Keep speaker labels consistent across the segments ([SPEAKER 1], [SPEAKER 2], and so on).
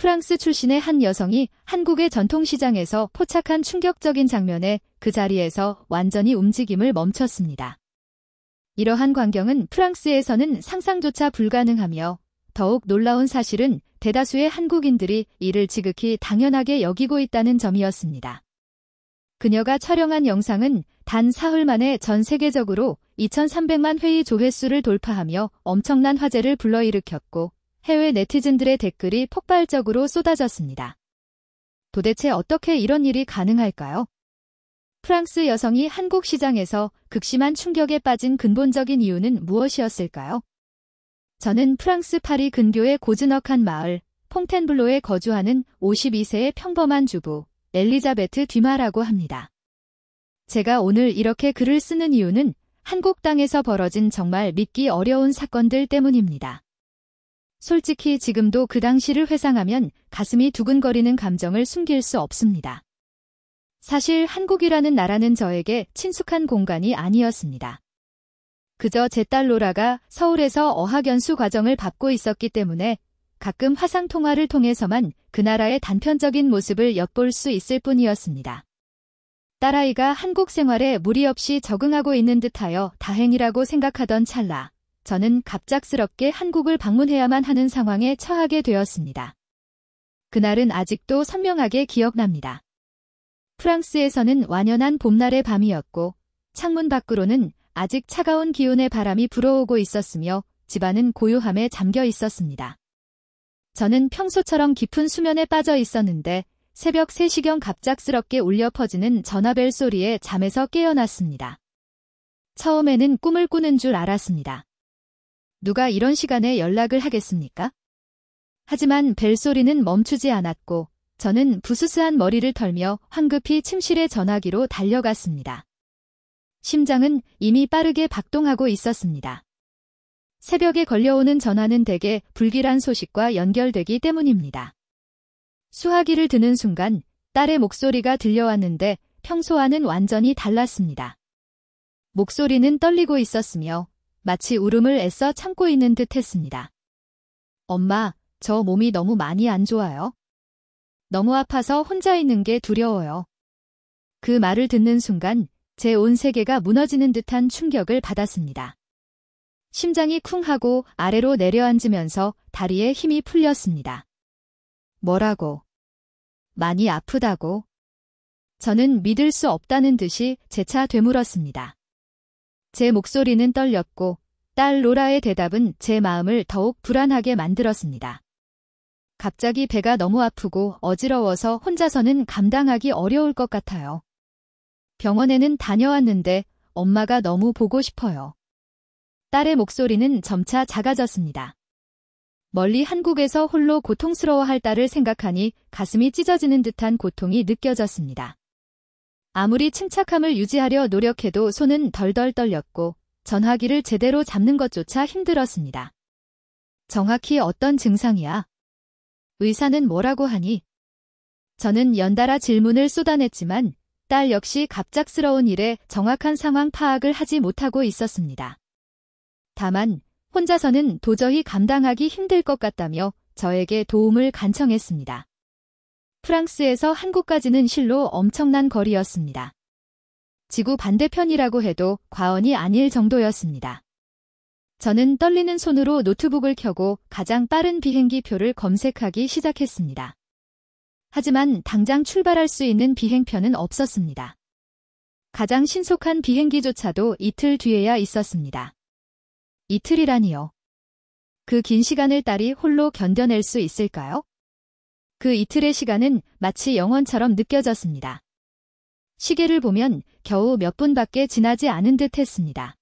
[SPEAKER 1] 프랑스 출신의 한 여성이 한국의 전통시장에서 포착한 충격적인 장면에 그 자리에서 완전히 움직임을 멈췄습니다. 이러한 광경은 프랑스에서는 상상조차 불가능하며 더욱 놀라운 사실은 대다수의 한국인들이 이를 지극히 당연하게 여기고 있다는 점이었습니다. 그녀가 촬영한 영상은 단 사흘 만에 전 세계적으로 2,300만 회의 조회수를 돌파하며 엄청난 화제를 불러일으켰고 해외 네티즌들의 댓글이 폭발적으로 쏟아졌습니다. 도대체 어떻게 이런 일이 가능할까요? 프랑스 여성이 한국 시장에서 극심한 충격에 빠진 근본적인 이유는 무엇이었을까요? 저는 프랑스 파리 근교의 고즈넉한 마을 퐁텐블로에 거주하는 52세의 평범한 주부 엘리자베트 듀마라고 합니다. 제가 오늘 이렇게 글을 쓰는 이유는 한국 땅에서 벌어진 정말 믿기 어려운 사건들 때문입니다. 솔직히 지금도 그 당시를 회상하면 가슴이 두근거리는 감정을 숨길 수 없습니다. 사실 한국이라는 나라는 저에게 친숙한 공간이 아니었습니다. 그저 제 딸 로라가 서울에서 어학연수 과정을 밟고 있었기 때문에 가끔 화상통화를 통해서만 그 나라의 단편적인 모습을 엿볼 수 있을 뿐이었습니다. 딸아이가 한국 생활에 무리 없이 적응하고 있는 듯하여 다행이라고 생각하던 찰나 저는 갑작스럽게 한국을 방문해야만 하는 상황에 처하게 되었습니다. 그날은 아직도 선명하게 기억납니다. 프랑스에서는 완연한 봄날의 밤이었고 창문 밖으로는 아직 차가운 기온의 바람이 불어오고 있었으며 집안은 고요함에 잠겨 있었습니다. 저는 평소처럼 깊은 수면에 빠져 있었는데 새벽 3시경 갑작스럽게 울려 퍼지는 전화벨 소리에 잠에서 깨어났습니다. 처음에는 꿈을 꾸는 줄 알았습니다. 누가 이런 시간에 연락을 하겠습니까? 하지만 벨소리는 멈추지 않았고 저는 부스스한 머리를 털며 황급히 침실의 전화기로 달려갔습니다. 심장은 이미 빠르게 박동하고 있었습니다. 새벽에 걸려오는 전화는 대개 불길한 소식과 연결되기 때문입니다. 수화기를 드는 순간 딸의 목소리가 들려왔는데 평소와는 완전히 달랐습니다. 목소리는 떨리고 있었으며 마치 울음을 애써 참고 있는 듯 했습니다. 엄마, 저 몸이 너무 많이 안 좋아요. 너무 아파서 혼자 있는 게 두려워요. 그 말을 듣는 순간 제 온 세계가 무너지는 듯한 충격을 받았습니다. 심장이 쿵 하고 아래로 내려앉으면서 다리에 힘이 풀렸습니다. 뭐라고? 많이 아프다고? 저는 믿을 수 없다는 듯이 재차 되물었습니다. 제 목소리는 떨렸고 딸 로라의 대답은 제 마음을 더욱 불안하게 만들었습니다. 갑자기 배가 너무 아프고 어지러워서 혼자서는 감당하기 어려울 것 같아요. 병원에는 다녀왔는데 엄마가 너무 보고 싶어요. 딸의 목소리는 점차 작아졌습니다. 멀리 한국에서 홀로 고통스러워할 딸을 생각하니 가슴이 찢어지는 듯한 고통이 느껴졌습니다. 아무리 침착함을 유지하려 노력해도 손은 덜덜 떨렸고 전화기를 제대로 잡는 것조차 힘들었습니다. 정확히 어떤 증상이야? 의사는 뭐라고 하니? 저는 연달아 질문을 쏟아냈지만 딸 역시 갑작스러운 일에 정확한 상황 파악을 하지 못하고 있었습니다. 다만 혼자서는 도저히 감당하기 힘들 것 같다며 저에게 도움을 간청했습니다. 프랑스에서 한국까지는 실로 엄청난 거리였습니다. 지구 반대편이라고 해도 과언이 아닐 정도였습니다. 저는 떨리는 손으로 노트북을 켜고 가장 빠른 비행기 표를 검색하기 시작했습니다. 하지만 당장 출발할 수 있는 비행편은 없었습니다. 가장 신속한 비행기조차도 이틀 뒤에야 있었습니다. 이틀이라니요. 그 긴 시간을 딸이 홀로 견뎌낼 수 있을까요? 그 이틀의 시간은 마치 영원처럼 느껴졌습니다. 시계를 보면 겨우 몇 분밖에 지나지 않은 듯 했습니다.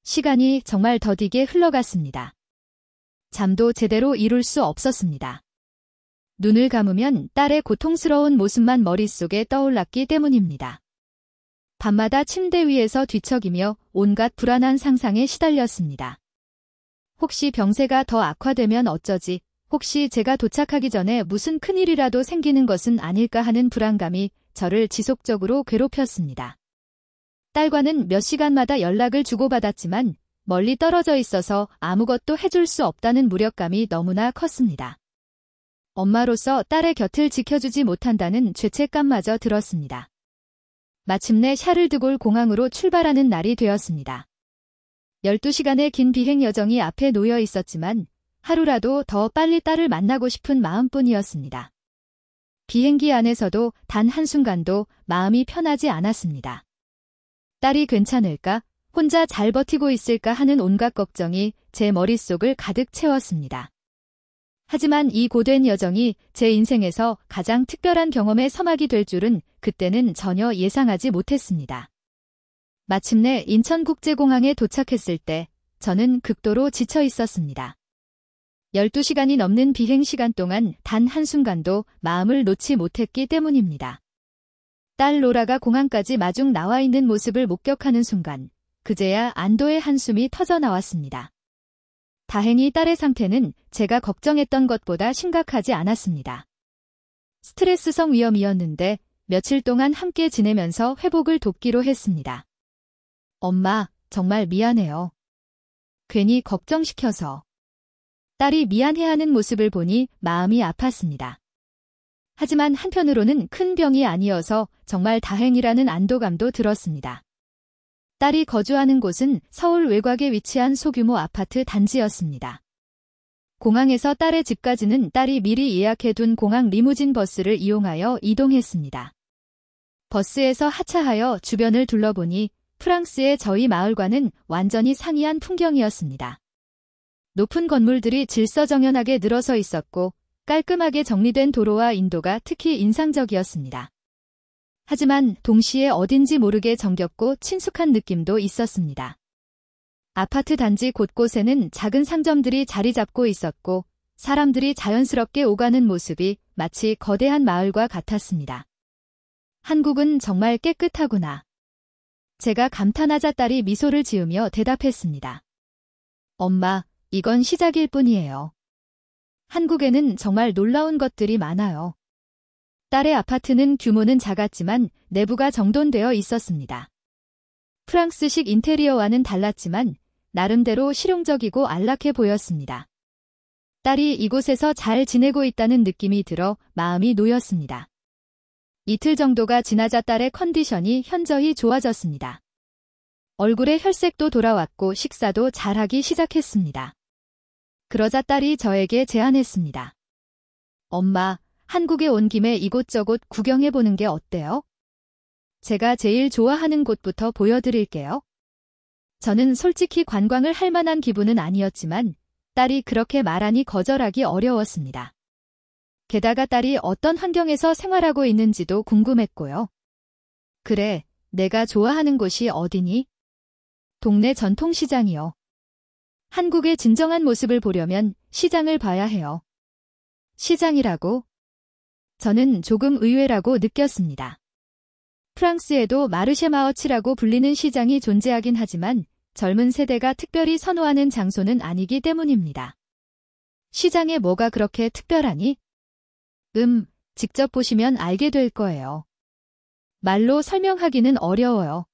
[SPEAKER 1] 시간이 정말 더디게 흘러갔습니다. 잠도 제대로 이룰 수 없었습니다. 눈을 감으면 딸의 고통스러운 모습만 머릿속에 떠올랐기 때문입니다. 밤마다 침대 위에서 뒤척이며 온갖 불안한 상상에 시달렸습니다. 혹시 병세가 더 악화되면 어쩌지? 혹시 제가 도착하기 전에 무슨 큰일이라도 생기는 것은 아닐까 하는 불안감이 저를 지속적으로 괴롭혔습니다. 딸과는 몇 시간마다 연락을 주고받았지만 멀리 떨어져 있어서 아무것도 해줄 수 없다는 무력감이 너무나 컸습니다. 엄마로서 딸의 곁을 지켜주지 못한다는 죄책감마저 들었습니다. 마침내 샤를드골 공항으로 출발하는 날이 되었습니다. 12시간의 긴 비행 여정이 앞에 놓여 있었지만 하루라도 더 빨리 딸을 만나고 싶은 마음뿐이었습니다. 비행기 안에서도 단 한순간도 마음이 편하지 않았습니다. 딸이 괜찮을까? 혼자 잘 버티고 있을까 하는 온갖 걱정이 제 머릿속을 가득 채웠습니다. 하지만 이 고된 여정이 제 인생에서 가장 특별한 경험의 서막이 될 줄은 그때는 전혀 예상하지 못했습니다. 마침내 인천국제공항에 도착했을 때 저는 극도로 지쳐 있었습니다. 12시간이 넘는 비행 시간 동안 단 한순간도 마음을 놓지 못했기 때문입니다. 딸 로라가 공항까지 마중 나와 있는 모습을 목격하는 순간 그제야 안도의 한숨이 터져 나왔습니다. 다행히 딸의 상태는 제가 걱정했던 것보다 심각하지 않았습니다. 스트레스성 위염이었는데 며칠 동안 함께 지내면서 회복을 돕기로 했습니다. 엄마, 정말 미안해요. 괜히 걱정시켜서. 딸이 미안해하는 모습을 보니 마음이 아팠습니다. 하지만 한편으로는 큰 병이 아니어서 정말 다행이라는 안도감도 들었습니다. 딸이 거주하는 곳은 서울 외곽에 위치한 소규모 아파트 단지였습니다. 공항에서 딸의 집까지는 딸이 미리 예약해둔 공항 리무진 버스를 이용하여 이동했습니다. 버스에서 하차하여 주변을 둘러보니 프랑스의 저희 마을과는 완전히 상이한 풍경이었습니다. 높은 건물들이 질서정연하게 늘어서 있었고 깔끔하게 정리된 도로와 인도가 특히 인상적이었습니다. 하지만 동시에 어딘지 모르게 정겹고 친숙한 느낌도 있었습니다. 아파트 단지 곳곳에는 작은 상점들이 자리 잡고 있었고 사람들이 자연스럽게 오가는 모습이 마치 거대한 마을과 같았습니다. 한국은 정말 깨끗하구나. 제가 감탄하자 딸이 미소를 지으며 대답했습니다. 엄마, 이건 시작일 뿐이에요. 한국에는 정말 놀라운 것들이 많아요. 딸의 아파트는 규모는 작았지만 내부가 정돈되어 있었습니다. 프랑스식 인테리어와는 달랐지만 나름대로 실용적이고 안락해 보였습니다. 딸이 이곳에서 잘 지내고 있다는 느낌이 들어 마음이 놓였습니다. 이틀 정도가 지나자 딸의 컨디션이 현저히 좋아졌습니다. 얼굴에 혈색도 돌아왔고 식사도 잘하기 시작했습니다. 그러자 딸이 저에게 제안했습니다. 엄마, 한국에 온 김에 이곳저곳 구경해보는 게 어때요? 제가 제일 좋아하는 곳부터 보여드릴게요. 저는 솔직히 관광을 할 만한 기분은 아니었지만 딸이 그렇게 말하니 거절하기 어려웠습니다. 게다가 딸이 어떤 환경에서 생활하고 있는지도 궁금했고요. 그래, 내가 좋아하는 곳이 어디니? 동네 전통시장이요. 한국의 진정한 모습을 보려면 시장을 봐야 해요. 시장이라고? 저는 조금 의외라고 느꼈습니다. 프랑스에도 마르쉐마어치라고 불리는 시장이 존재하긴 하지만 젊은 세대가 특별히 선호하는 장소는 아니기 때문입니다. 시장에 뭐가 그렇게 특별하니? 직접 보시면 알게 될 거예요. 말로 설명하기는 어려워요.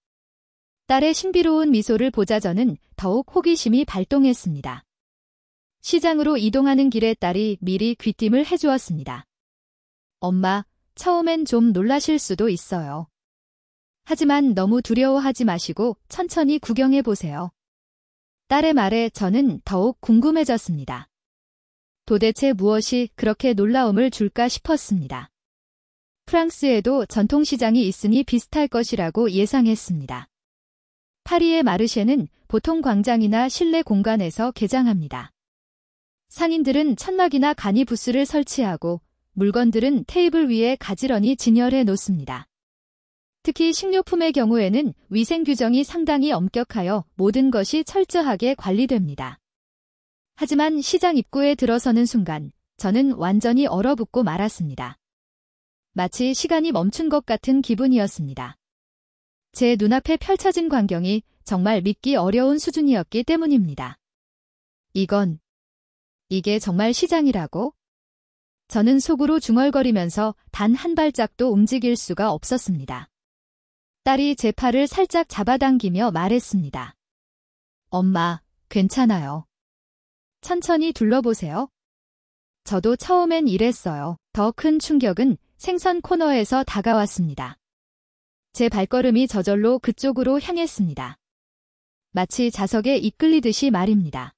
[SPEAKER 1] 딸의 신비로운 미소를 보자 저는 더욱 호기심이 발동했습니다. 시장으로 이동하는 길에 딸이 미리 귀띔을 해주었습니다. 엄마, 처음엔 좀 놀라실 수도 있어요. 하지만 너무 두려워하지 마시고 천천히 구경해 보세요. 딸의 말에 저는 더욱 궁금해졌습니다. 도대체 무엇이 그렇게 놀라움을 줄까 싶었습니다. 프랑스에도 전통시장이 있으니 비슷할 것이라고 예상했습니다. 파리의 마르쉐는 보통 광장이나 실내 공간에서 개장합니다. 상인들은 천막이나 간이 부스를 설치하고 물건들은 테이블 위에 가지런히 진열해 놓습니다. 특히 식료품의 경우에는 위생 규정이 상당히 엄격하여 모든 것이 철저하게 관리됩니다. 하지만 시장 입구에 들어서는 순간 저는 완전히 얼어붙고 말았습니다. 마치 시간이 멈춘 것 같은 기분이었습니다. 제 눈앞에 펼쳐진 광경이 정말 믿기 어려운 수준이었기 때문입니다. 이게 정말 시장이라고? 저는 속으로 중얼거리면서 단 한 발짝도 움직일 수가 없었습니다. 딸이 제 팔을 살짝 잡아당기며 말했습니다. 엄마, 괜찮아요. 천천히 둘러보세요. 저도 처음엔 이랬어요. 더 큰 충격은 생선 코너에서 다가왔습니다. 제 발걸음이 저절로 그쪽으로 향했습니다. 마치 자석에 이끌리듯이 말입니다.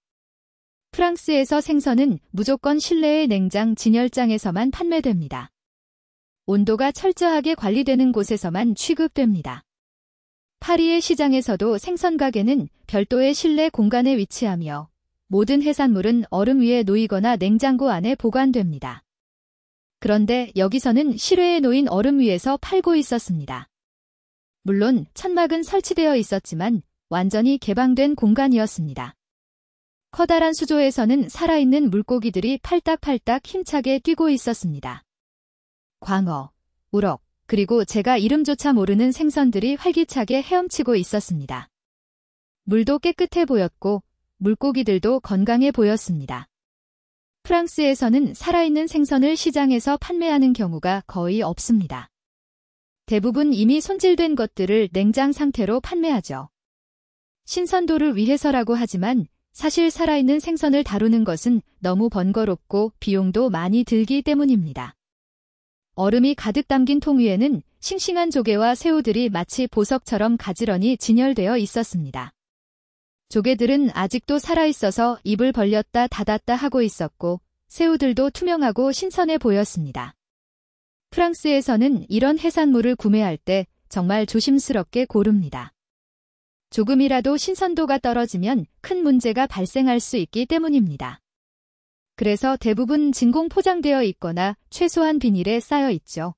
[SPEAKER 1] 프랑스에서 생선은 무조건 실내의 냉장 진열장에서만 판매됩니다. 온도가 철저하게 관리되는 곳에서만 취급됩니다. 파리의 시장에서도 생선 가게는 별도의 실내 공간에 위치하며 모든 해산물은 얼음 위에 놓이거나 냉장고 안에 보관됩니다. 그런데 여기서는 실외에 놓인 얼음 위에서 팔고 있었습니다. 물론 천막은 설치되어 있었지만 완전히 개방된 공간이었습니다. 커다란 수조에서는 살아있는 물고기들이 팔딱팔딱 힘차게 뛰고 있었습니다. 광어, 우럭, 그리고 제가 이름조차 모르는 생선들이 활기차게 헤엄치고 있었습니다. 물도 깨끗해 보였고 물고기들도 건강해 보였습니다. 프랑스에서는 살아있는 생선을 시장에서 판매하는 경우가 거의 없습니다. 대부분 이미 손질된 것들을 냉장 상태로 판매하죠. 신선도를 위해서라고 하지만 사실 살아있는 생선을 다루는 것은 너무 번거롭고 비용도 많이 들기 때문입니다. 얼음이 가득 담긴 통 위에는 싱싱한 조개와 새우들이 마치 보석처럼 가지런히 진열되어 있었습니다. 조개들은 아직도 살아있어서 입을 벌렸다 닫았다 하고 있었고 새우들도 투명하고 신선해 보였습니다. 프랑스에서는 이런 해산물을 구매할 때 정말 조심스럽게 고릅니다. 조금이라도 신선도가 떨어지면 큰 문제가 발생할 수 있기 때문입니다. 그래서 대부분 진공 포장되어 있거나 최소한 비닐에 쌓여 있죠.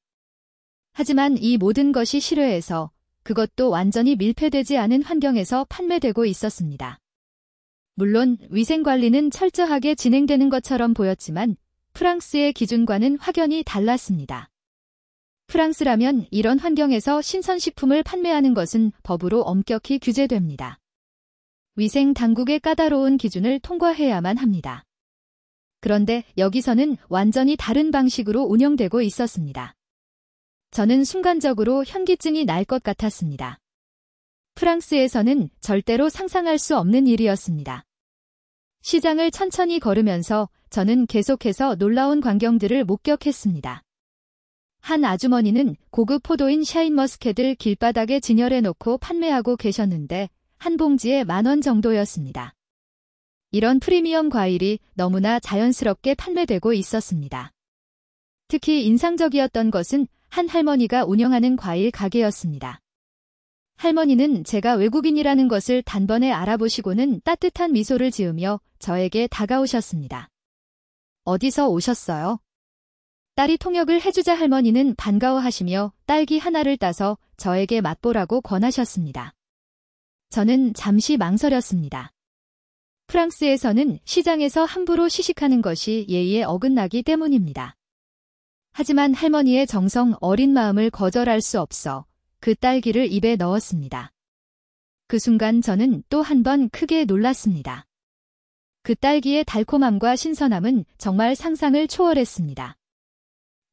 [SPEAKER 1] 하지만 이 모든 것이 실외에서 그것도 완전히 밀폐되지 않은 환경에서 판매되고 있었습니다. 물론 위생관리는 철저하게 진행되는 것처럼 보였지만 프랑스의 기준과는 확연히 달랐습니다. 프랑스라면 이런 환경에서 신선식품을 판매하는 것은 법으로 엄격히 규제됩니다. 위생 당국의 까다로운 기준을 통과해야만 합니다. 그런데 여기서는 완전히 다른 방식으로 운영되고 있었습니다. 저는 순간적으로 현기증이 날 것 같았습니다. 프랑스에서는 절대로 상상할 수 없는 일이었습니다. 시장을 천천히 걸으면서 저는 계속해서 놀라운 광경들을 목격했습니다. 한 아주머니는 고급 포도인 샤인머스켓을 길바닥에 진열해 놓고 판매하고 계셨는데 한 봉지에 10,000원 정도였습니다. 이런 프리미엄 과일이 너무나 자연스럽게 판매되고 있었습니다. 특히 인상적이었던 것은 한 할머니가 운영하는 과일 가게였습니다. 할머니는 제가 외국인이라는 것을 단번에 알아보시고는 따뜻한 미소를 지으며 저에게 다가오셨습니다. 어디서 오셨어요? 딸이 통역을 해주자 할머니는 반가워하시며 딸기 하나를 따서 저에게 맛보라고 권하셨습니다. 저는 잠시 망설였습니다. 프랑스에서는 시장에서 함부로 시식하는 것이 예의에 어긋나기 때문입니다. 하지만 할머니의 정성 어린 마음을 거절할 수 없어 그 딸기를 입에 넣었습니다. 그 순간 저는 또 한 번 크게 놀랐습니다. 그 딸기의 달콤함과 신선함은 정말 상상을 초월했습니다.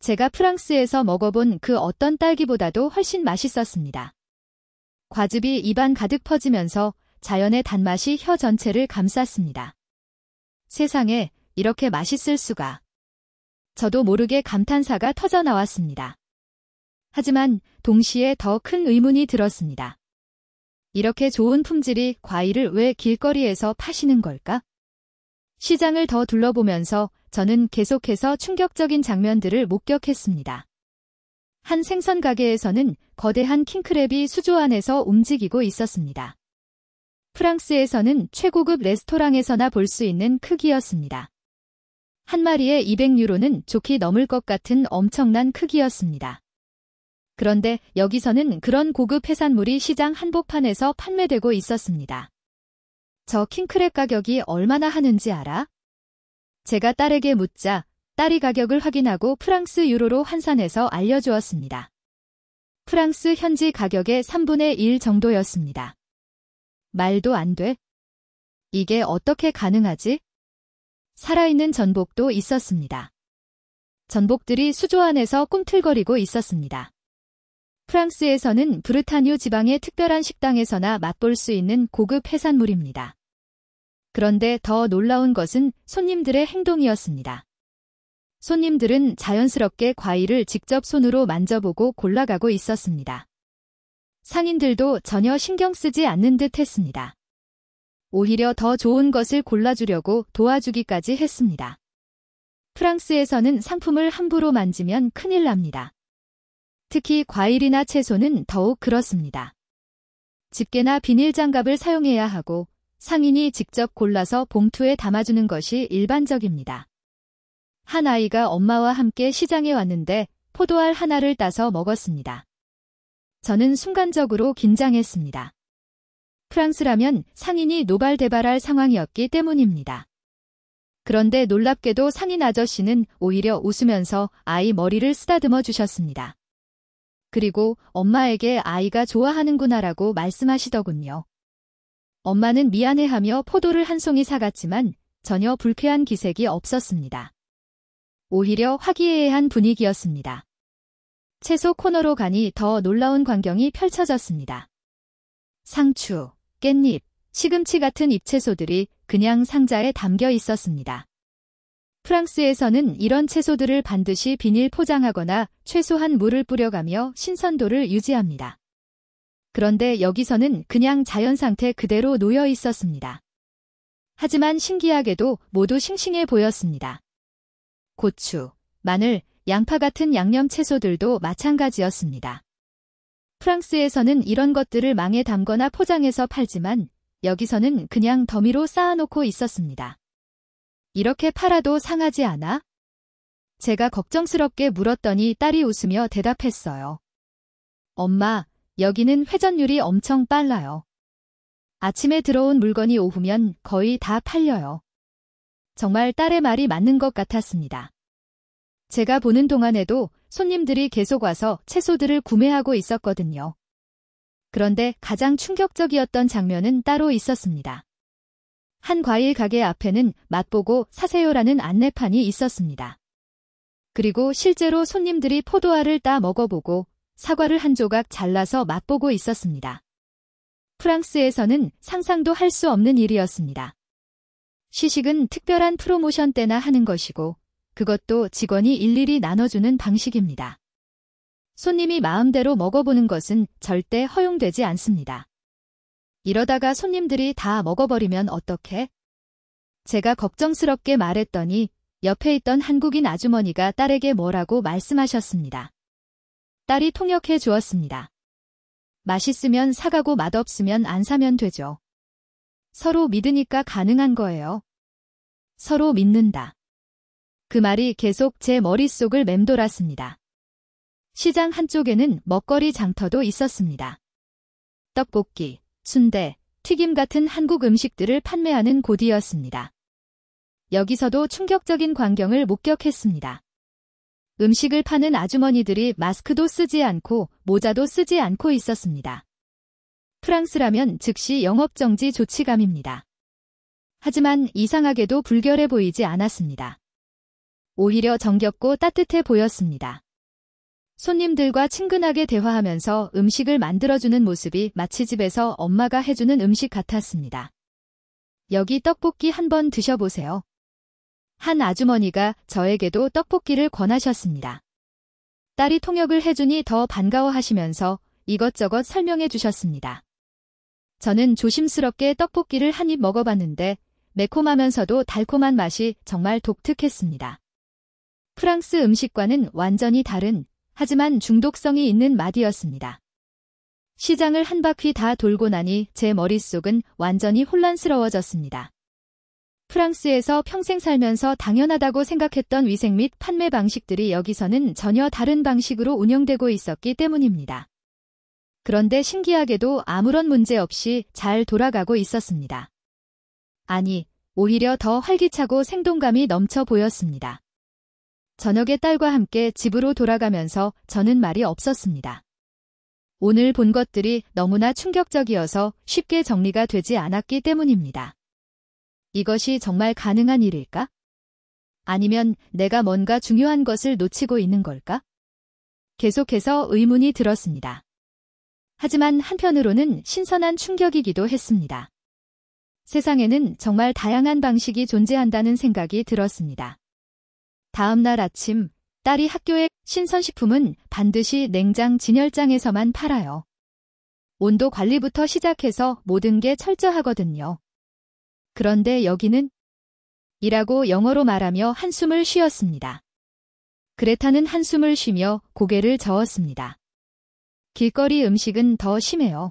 [SPEAKER 1] 제가 프랑스에서 먹어본 그 어떤 딸기보다도 훨씬 맛있었습니다. 과즙이 입안 가득 퍼지면서 자연의 단맛이 혀 전체를 감쌌습니다. 세상에 이렇게 맛있을 수가. 저도 모르게 감탄사가 터져 나왔습니다. 하지만 동시에 더 큰 의문이 들었습니다. 이렇게 좋은 품질이 과일을 왜 길거리에서 파시는 걸까? 시장을 더 둘러보면서 저는 계속해서 충격적인 장면들을 목격했습니다. 한 생선 가게에서는 거대한 킹크랩이 수조 안에서 움직이고 있었습니다. 프랑스에서는 최고급 레스토랑에서나 볼 수 있는 크기였습니다. 한 마리에 200유로는 좋게 넘을 것 같은 엄청난 크기였습니다. 그런데 여기서는 그런 고급 해산물이 시장 한복판에서 판매되고 있었습니다. 저 킹크랩 가격이 얼마나 하는지 알아? 제가 딸에게 묻자 딸이 가격을 확인하고 프랑스 유로로 환산해서 알려주었습니다. 프랑스 현지 가격의 3분의 1 정도였습니다. 말도 안 돼. 이게 어떻게 가능하지? 살아있는 전복도 있었습니다. 전복들이 수조 안에서 꿈틀거리고 있었습니다. 프랑스에서는 브르타뉴 지방의 특별한 식당에서나 맛볼 수 있는 고급 해산물입니다. 그런데 더 놀라운 것은 손님들의 행동이었습니다. 손님들은 자연스럽게 과일을 직접 손으로 만져보고 골라가고 있었습니다. 상인들도 전혀 신경 쓰지 않는 듯 했습니다. 오히려 더 좋은 것을 골라주려고 도와주기까지 했습니다. 프랑스에서는 상품을 함부로 만지면 큰일 납니다. 특히 과일이나 채소는 더욱 그렇습니다. 집게나 비닐 장갑을 사용해야 하고 상인이 직접 골라서 봉투에 담아주는 것이 일반적입니다. 한 아이가 엄마와 함께 시장에 왔는데 포도알 하나를 따서 먹었습니다. 저는 순간적으로 긴장했습니다. 프랑스라면 상인이 노발대발할 상황이었기 때문입니다. 그런데 놀랍게도 상인 아저씨는 오히려 웃으면서 아이 머리를 쓰다듬어 주셨습니다. 그리고 엄마에게 아이가 좋아하는구나라고 말씀하시더군요. 엄마는 미안해하며 포도를 한 송이 사갔지만 전혀 불쾌한 기색이 없었습니다. 오히려 화기애애한 분위기였습니다. 채소 코너로 가니 더 놀라운 광경이 펼쳐졌습니다. 상추, 깻잎, 시금치 같은 잎채소들이 그냥 상자에 담겨 있었습니다. 프랑스에서는 이런 채소들을 반드시 비닐 포장하거나 최소한 물을 뿌려가며 신선도를 유지합니다. 그런데 여기서는 그냥 자연 상태 그대로 놓여 있었습니다. 하지만 신기하게도 모두 싱싱해 보였습니다. 고추, 마늘, 양파 같은 양념 채소들도 마찬가지였습니다. 프랑스에서는 이런 것들을 망에 담거나 포장해서 팔지만 여기서는 그냥 더미로 쌓아놓고 있었습니다. 이렇게 팔아도 상하지 않아? 제가 걱정스럽게 물었더니 딸이 웃으며 대답했어요. 엄마, 여기는 회전율이 엄청 빨라요. 아침에 들어온 물건이 오후면 거의 다 팔려요. 정말 딸의 말이 맞는 것 같았습니다. 제가 보는 동안에도 손님들이 계속 와서 채소들을 구매하고 있었거든요. 그런데 가장 충격적이었던 장면은 따로 있었습니다. 한 과일 가게 앞에는 맛보고 사세요라는 안내판이 있었습니다. 그리고 실제로 손님들이 포도알을 따 먹어보고 사과를 한 조각 잘라서 맛보고 있었습니다. 프랑스에서는 상상도 할 수 없는 일이었습니다. 시식은 특별한 프로모션 때나 하는 것이고 그것도 직원이 일일이 나눠주는 방식입니다. 손님이 마음대로 먹어보는 것은 절대 허용되지 않습니다. 이러다가 손님들이 다 먹어버리면 어떡해? 제가 걱정스럽게 말했더니 옆에 있던 한국인 아주머니가 딸에게 뭐라고 말씀하셨습니다. 딸이 통역해 주었습니다. 맛있으면 사가고 맛없으면 안 사면 되죠. 서로 믿으니까 가능한 거예요. 서로 믿는다. 그 말이 계속 제 머릿속을 맴돌았습니다. 시장 한쪽에는 먹거리 장터도 있었습니다. 떡볶이, 순대, 튀김 같은 한국 음식들을 판매하는 곳이었습니다. 여기서도 충격적인 광경을 목격했습니다. 음식을 파는 아주머니들이 마스크도 쓰지 않고 모자도 쓰지 않고 있었습니다. 프랑스라면 즉시 영업정지 조치감입니다. 하지만 이상하게도 불결해 보이지 않았습니다. 오히려 정겹고 따뜻해 보였습니다. 손님들과 친근하게 대화하면서 음식을 만들어주는 모습이 마치 집에서 엄마가 해주는 음식 같았습니다. 여기 떡볶이 한번 드셔보세요. 한 아주머니가 저에게도 떡볶이를 권하셨습니다. 딸이 통역을 해주니 더 반가워하시면서 이것저것 설명해 주셨습니다. 저는 조심스럽게 떡볶이를 한 입 먹어봤는데 매콤하면서도 달콤한 맛이 정말 독특했습니다. 프랑스 음식과는 완전히 다른 하지만 중독성이 있는 맛이었습니다. 시장을 한 바퀴 다 돌고 나니 제 머릿속은 완전히 혼란스러워졌습니다. 프랑스에서 평생 살면서 당연하다고 생각했던 위생 및 판매 방식들이 여기서는 전혀 다른 방식으로 운영되고 있었기 때문입니다. 그런데 신기하게도 아무런 문제 없이 잘 돌아가고 있었습니다. 아니, 오히려 더 활기차고 생동감이 넘쳐 보였습니다. 저녁에 딸과 함께 집으로 돌아가면서 저는 말이 없었습니다. 오늘 본 것들이 너무나 충격적이어서 쉽게 정리가 되지 않았기 때문입니다. 이것이 정말 가능한 일일까? 아니면 내가 뭔가 중요한 것을 놓치고 있는 걸까? 계속해서 의문이 들었습니다. 하지만 한편으로는 신선한 충격이기도 했습니다. 세상에는 정말 다양한 방식이 존재한다는 생각이 들었습니다. 다음 날 아침, 딸이 학교에 신선식품은 반드시 냉장 진열장에서만 팔아요. 온도 관리부터 시작해서 모든 게 철저하거든요. 그런데 여기는 이라고 영어로 말하며 한숨을 쉬었습니다. 그레타는 한숨을 쉬며 고개를 저었습니다. 길거리 음식은 더 심해요.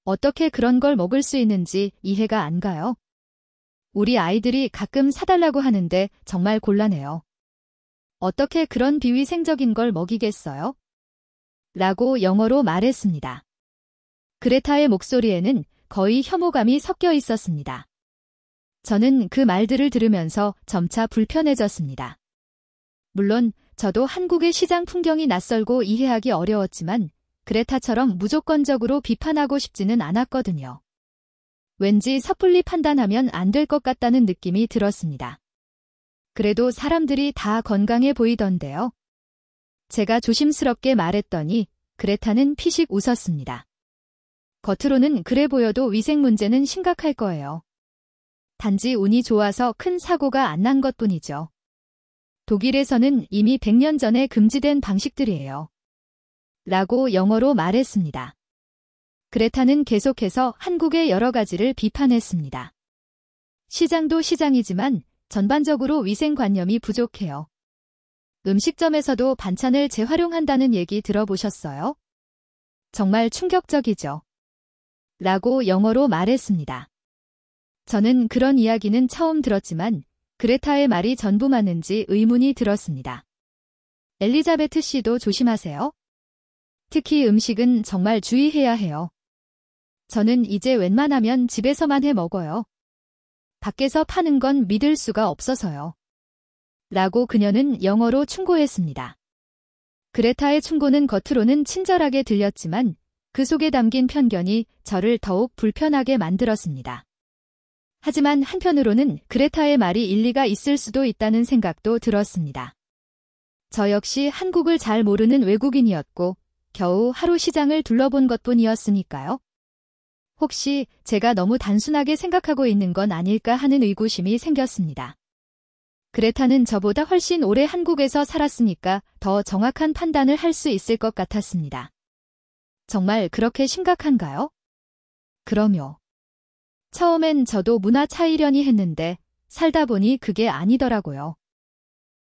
[SPEAKER 1] 어떻게 그런 걸 먹을 수 있는지 이해가 안 가요. 우리 아이들이 가끔 사달라고 하는데 정말 곤란해요. 어떻게 그런 비위생적인 걸 먹이겠어요? 라고 영어로 말했습니다. 그레타의 목소리에는 거의 혐오감이 섞여 있었습니다. 저는 그 말들을 들으면서 점차 불편해졌습니다. 물론 저도 한국의 시장 풍경이 낯설고 이해하기 어려웠지만 그레타처럼 무조건적으로 비판하고 싶지는 않았거든요. 왠지 섣불리 판단하면 안 될 것 같다는 느낌이 들었습니다. 그래도 사람들이 다 건강해 보이던데요. 제가 조심스럽게 말했더니 그레타는 피식 웃었습니다. 겉으로는 그래 보여도 위생 문제는 심각할 거예요. 단지 운이 좋아서 큰 사고가 안 난 것뿐이죠. 독일에서는 이미 100년 전에 금지된 방식들이에요. 라고 영어로 말했습니다. 그레타는 계속해서 한국의 여러 가지를 비판했습니다. 시장도 시장이지만 전반적으로 위생관념이 부족해요. 음식점에서도 반찬을 재활용한다는 얘기 들어보셨어요? 정말 충격적이죠. 라고 영어로 말했습니다. 저는 그런 이야기는 처음 들었지만 그레타의 말이 전부 맞는지 의문이 들었습니다. 엘리자베트 씨도 조심하세요. 특히 음식은 정말 주의해야 해요. 저는 이제 웬만하면 집에서만 해 먹어요. 밖에서 파는 건 믿을 수가 없어서요. 라고 그녀는 영어로 충고했습니다. 그레타의 충고는 겉으로는 친절하게 들렸지만 그 속에 담긴 편견이 저를 더욱 불편하게 만들었습니다. 하지만 한편으로는 그레타의 말이 일리가 있을 수도 있다는 생각도 들었습니다. 저 역시 한국을 잘 모르는 외국인이었고 겨우 하루 시장을 둘러본 것뿐이었으니까요. 혹시 제가 너무 단순하게 생각하고 있는 건 아닐까 하는 의구심이 생겼습니다. 그레타는 저보다 훨씬 오래 한국에서 살았으니까 더 정확한 판단을 할 수 있을 것 같았습니다. 정말 그렇게 심각한가요? 그럼요. 처음엔 저도 문화 차이려니 했는데 살다 보니 그게 아니더라고요.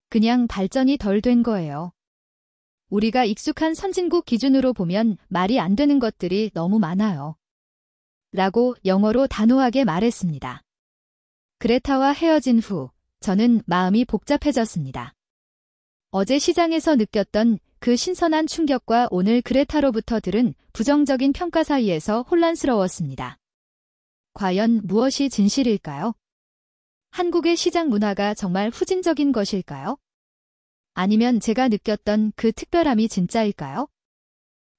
[SPEAKER 1] 그냥 발전이 덜 된 거예요. 우리가 익숙한 선진국 기준으로 보면 말이 안 되는 것들이 너무 많아요. 라고 영어로 단호하게 말했습니다. 그레타와 헤어진 후 저는 마음이 복잡해졌습니다. 어제 시장에서 느꼈던 그 신선한 충격과 오늘 그레타로부터 들은 부정적인 평가 사이에서 혼란스러웠습니다. 과연 무엇이 진실일까요? 한국의 시장 문화가 정말 후진적인 것일까요? 아니면 제가 느꼈던 그 특별함이 진짜일까요?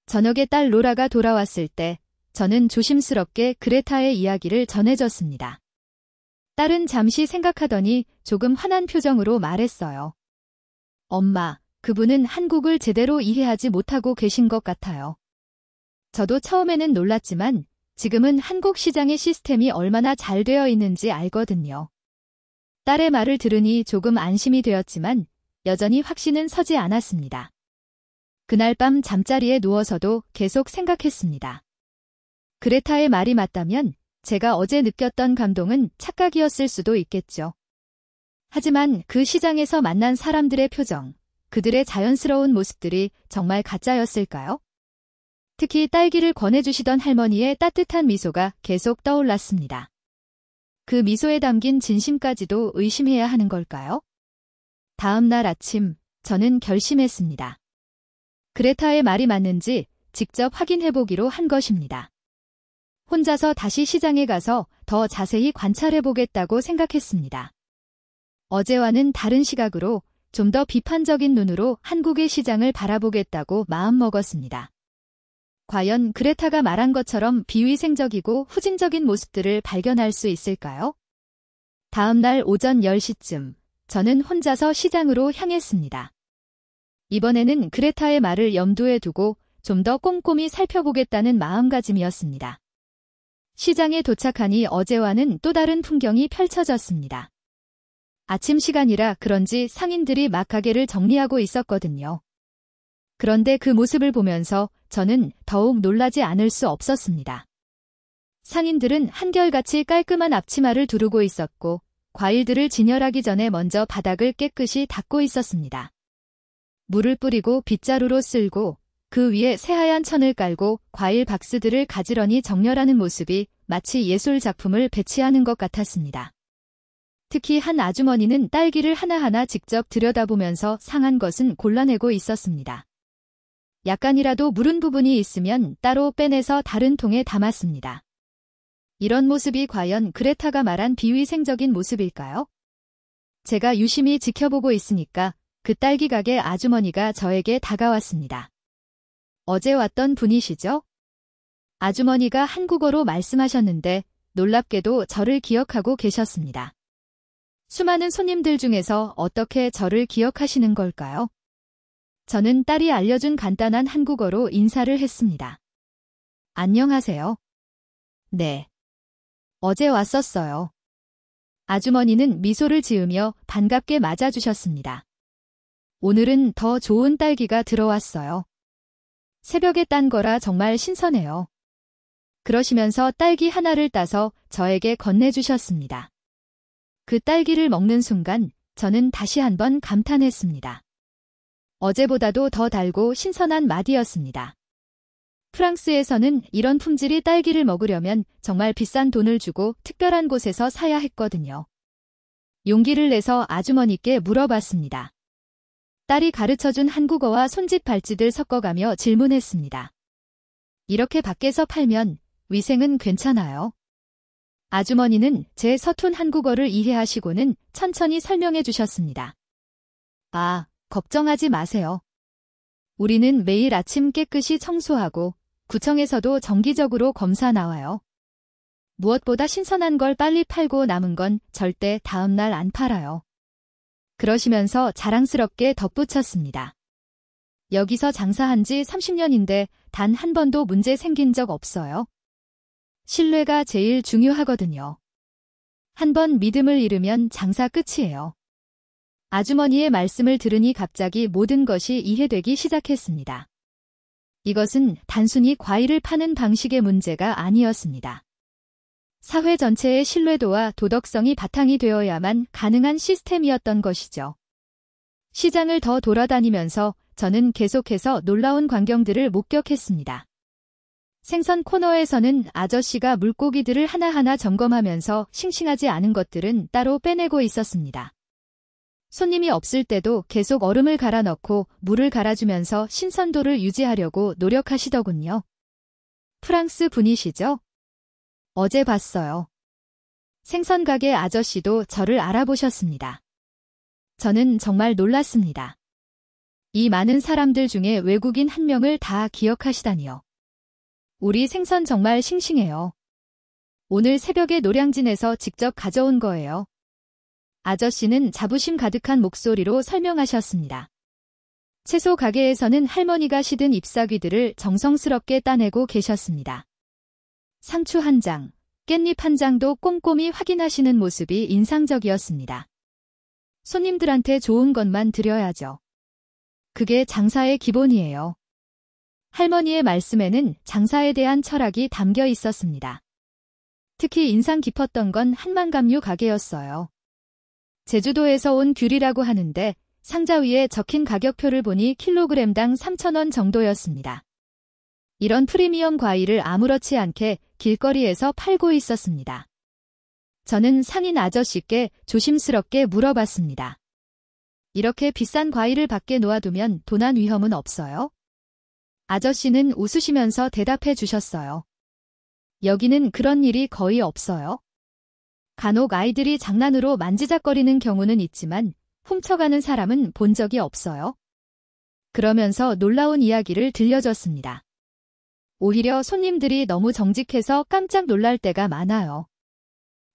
[SPEAKER 1] 저녁에 딸 로라가 돌아왔을 때 저는 조심스럽게 그레타의 이야기를 전해줬습니다. 딸은 잠시 생각하더니 조금 화난 표정으로 말했어요. 엄마, 그분은 한국을 제대로 이해하지 못하고 계신 것 같아요. 저도 처음에는 놀랐지만 지금은 한국 시장의 시스템이 얼마나 잘 되어 있는지 알거든요. 딸의 말을 들으니 조금 안심이 되었지만 여전히 확신은 서지 않았습니다. 그날 밤 잠자리에 누워서도 계속 생각했습니다. 그레타의 말이 맞다면 제가 어제 느꼈던 감동은 착각이었을 수도 있겠죠. 하지만 그 시장에서 만난 사람들의 표정, 그들의 자연스러운 모습들이 정말 가짜였을까요? 특히 딸기를 권해주시던 할머니의 따뜻한 미소가 계속 떠올랐습니다. 그 미소에 담긴 진심까지도 의심해야 하는 걸까요? 다음 날 아침, 저는 결심했습니다. 그레타의 말이 맞는지 직접 확인해보기로 한 것입니다. 혼자서 다시 시장에 가서 더 자세히 관찰해보겠다고 생각했습니다. 어제와는 다른 시각으로 좀 더 비판적인 눈으로 한국의 시장을 바라보겠다고 마음먹었습니다. 과연 그레타가 말한 것처럼 비위생적이고 후진적인 모습들을 발견할 수 있을까요? 다음 날 오전 10시쯤 저는 혼자서 시장으로 향했습니다. 이번에는 그레타의 말을 염두에 두고 좀 더 꼼꼼히 살펴보겠다는 마음가짐이었습니다. 시장에 도착하니 어제와는 또 다른 풍경이 펼쳐졌습니다. 아침 시간이라 그런지 상인들이 막 가게를 정리하고 있었거든요. 그런데 그 모습을 보면서 저는 더욱 놀라지 않을 수 없었습니다. 상인들은 한결같이 깔끔한 앞치마를 두르고 있었고 과일들을 진열하기 전에 먼저 바닥을 깨끗이 닦고 있었습니다. 물을 뿌리고 빗자루로 쓸고 그 위에 새하얀 천을 깔고 과일 박스들을 가지런히 정렬하는 모습이 마치 예술 작품을 배치하는 것 같았습니다. 특히 한 아주머니는 딸기를 하나하나 직접 들여다보면서 상한 것은 골라내고 있었습니다. 약간이라도 무른 부분이 있으면 따로 빼내서 다른 통에 담았습니다. 이런 모습이 과연 그레타가 말한 비위생적인 모습일까요? 제가 유심히 지켜보고 있으니까 그 딸기 가게 아주머니가 저에게 다가왔습니다. 어제 왔던 분이시죠? 아주머니가 한국어로 말씀하셨는데 놀랍게도 저를 기억하고 계셨습니다. 수많은 손님들 중에서 어떻게 저를 기억하시는 걸까요? 저는 딸이 알려준 간단한 한국어로 인사를 했습니다. 안녕하세요. 네. 어제 왔었어요. 아주머니는 미소를 지으며 반갑게 맞아주셨습니다. 오늘은 더 좋은 딸기가 들어왔어요. 새벽에 딴 거라 정말 신선해요. 그러시면서 딸기 하나를 따서 저에게 건네주셨습니다. 그 딸기를 먹는 순간 저는 다시 한번 감탄했습니다. 어제보다도 더 달고 신선한 맛이었습니다. 프랑스에서는 이런 품질의 딸기를 먹으려면 정말 비싼 돈을 주고 특별한 곳에서 사야 했거든요. 용기를 내서 아주머니께 물어봤습니다. 딸이 가르쳐준 한국어와 손짓 발짓을 섞어가며 질문했습니다. 이렇게 밖에서 팔면 위생은 괜찮아요? 아주머니는 제 서툰 한국어를 이해하시고는 천천히 설명해 주셨습니다. 아, 걱정하지 마세요. 우리는 매일 아침 깨끗이 청소하고 구청에서도 정기적으로 검사 나와요. 무엇보다 신선한 걸 빨리 팔고 남은 건 절대 다음 날 안 팔아요. 그러시면서 자랑스럽게 덧붙였습니다. 여기서 장사한 지 30년인데 단 한 번도 문제 생긴 적 없어요. 신뢰가 제일 중요하거든요. 한 번 믿음을 잃으면 장사 끝이에요. 아주머니의 말씀을 들으니 갑자기 모든 것이 이해되기 시작했습니다. 이것은 단순히 과일을 파는 방식의 문제가 아니었습니다. 사회 전체의 신뢰도와 도덕성이 바탕이 되어야만 가능한 시스템이었던 것이죠. 시장을 더 돌아다니면서 저는 계속해서 놀라운 광경들을 목격했습니다. 생선 코너에서는 아저씨가 물고기들을 하나하나 점검하면서 싱싱하지 않은 것들은 따로 빼내고 있었습니다. 손님이 없을 때도 계속 얼음을 갈아 넣고 물을 갈아주면서 신선도를 유지하려고 노력하시더군요. 프랑스 분이시죠? 어제 봤어요. 생선 가게 아저씨도 저를 알아보셨습니다. 저는 정말 놀랐습니다. 이 많은 사람들 중에 외국인 한 명을 다 기억하시다니요. 우리 생선 정말 싱싱해요. 오늘 새벽에 노량진에서 직접 가져온 거예요. 아저씨는 자부심 가득한 목소리로 설명하셨습니다. 채소 가게에서는 할머니가 시든 잎사귀들을 정성스럽게 따내고 계셨습니다. 상추 한 장, 깻잎 한 장도 꼼꼼히 확인하시는 모습이 인상적이었습니다. 손님들한테 좋은 것만 드려야죠. 그게 장사의 기본이에요. 할머니의 말씀에는 장사에 대한 철학이 담겨 있었습니다. 특히 인상 깊었던 건 한만감류 가게였어요. 제주도에서 온 귤이라고 하는데 상자 위에 적힌 가격표를 보니 킬로그램당 3,000원 정도였습니다. 이런 프리미엄 과일을 아무렇지 않게 길거리에서 팔고 있었습니다. 저는 상인 아저씨께 조심스럽게 물어봤습니다. 이렇게 비싼 과일을 밖에 놓아두면 도난 위험은 없어요? 아저씨는 웃으시면서 대답해 주셨어요. 여기는 그런 일이 거의 없어요. 간혹 아이들이 장난으로 만지작거리는 경우는 있지만 훔쳐가는 사람은 본 적이 없어요. 그러면서 놀라운 이야기를 들려줬습니다. 오히려 손님들이 너무 정직해서 깜짝 놀랄 때가 많아요.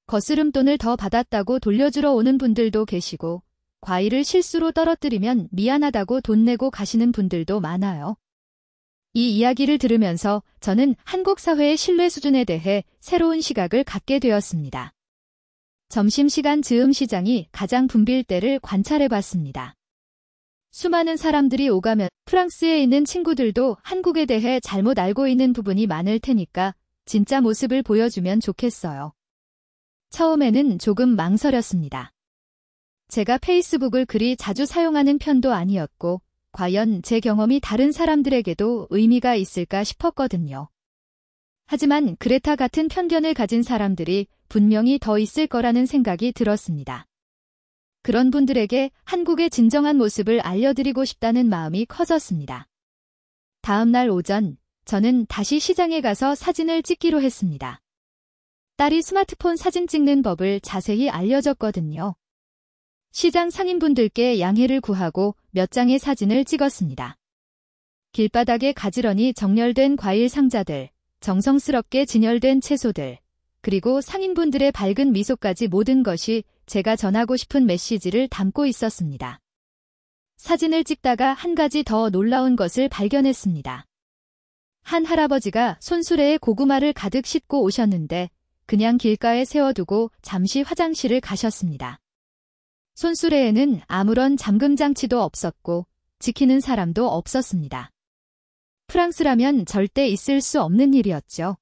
[SPEAKER 1] 거스름돈을 더 받았다고 돌려주러 오는 분들도 계시고 과일을 실수로 떨어뜨리면 미안하다고 돈 내고 가시는 분들도 많아요. 이 이야기를 들으면서 저는 한국 사회의 신뢰 수준에 대해 새로운 시각을 갖게 되었습니다. 점심시간 즈음 시장이 가장 붐빌 때를 관찰해봤습니다. 수많은 사람들이 오가면 프랑스에 있는 친구들도 한국에 대해 잘못 알고 있는 부분이 많을 테니까 진짜 모습을 보여주면 좋겠어요. 처음에는 조금 망설였습니다. 제가 페이스북을 그리 자주 사용하는 편도 아니었고 과연 제 경험이 다른 사람들에게도 의미가 있을까 싶었거든요. 하지만 그레타 같은 편견을 가진 사람들이 분명히 더 있을 거라는 생각이 들었습니다. 그런 분들에게 한국의 진정한 모습을 알려드리고 싶다는 마음이 커졌습니다. 다음 날 오전, 저는 다시 시장에 가서 사진을 찍기로 했습니다. 딸이 스마트폰 사진 찍는 법을 자세히 알려줬거든요. 시장 상인분들께 양해를 구하고 몇 장의 사진을 찍었습니다. 길바닥에 가지런히 정렬된 과일 상자들, 정성스럽게 진열된 채소들, 그리고 상인분들의 밝은 미소까지 모든 것이 제가 전하고 싶은 메시지를 담고 있었습니다. 사진을 찍다가 한 가지 더 놀라운 것을 발견했습니다. 한 할아버지가 손수레에 고구마를 가득 싣고 오셨는데 그냥 길가에 세워두고 잠시 화장실을 가셨습니다. 손수레에는 아무런 잠금 장치도 없었고 지키는 사람도 없었습니다. 프랑스라면 절대 있을 수 없는 일이었죠.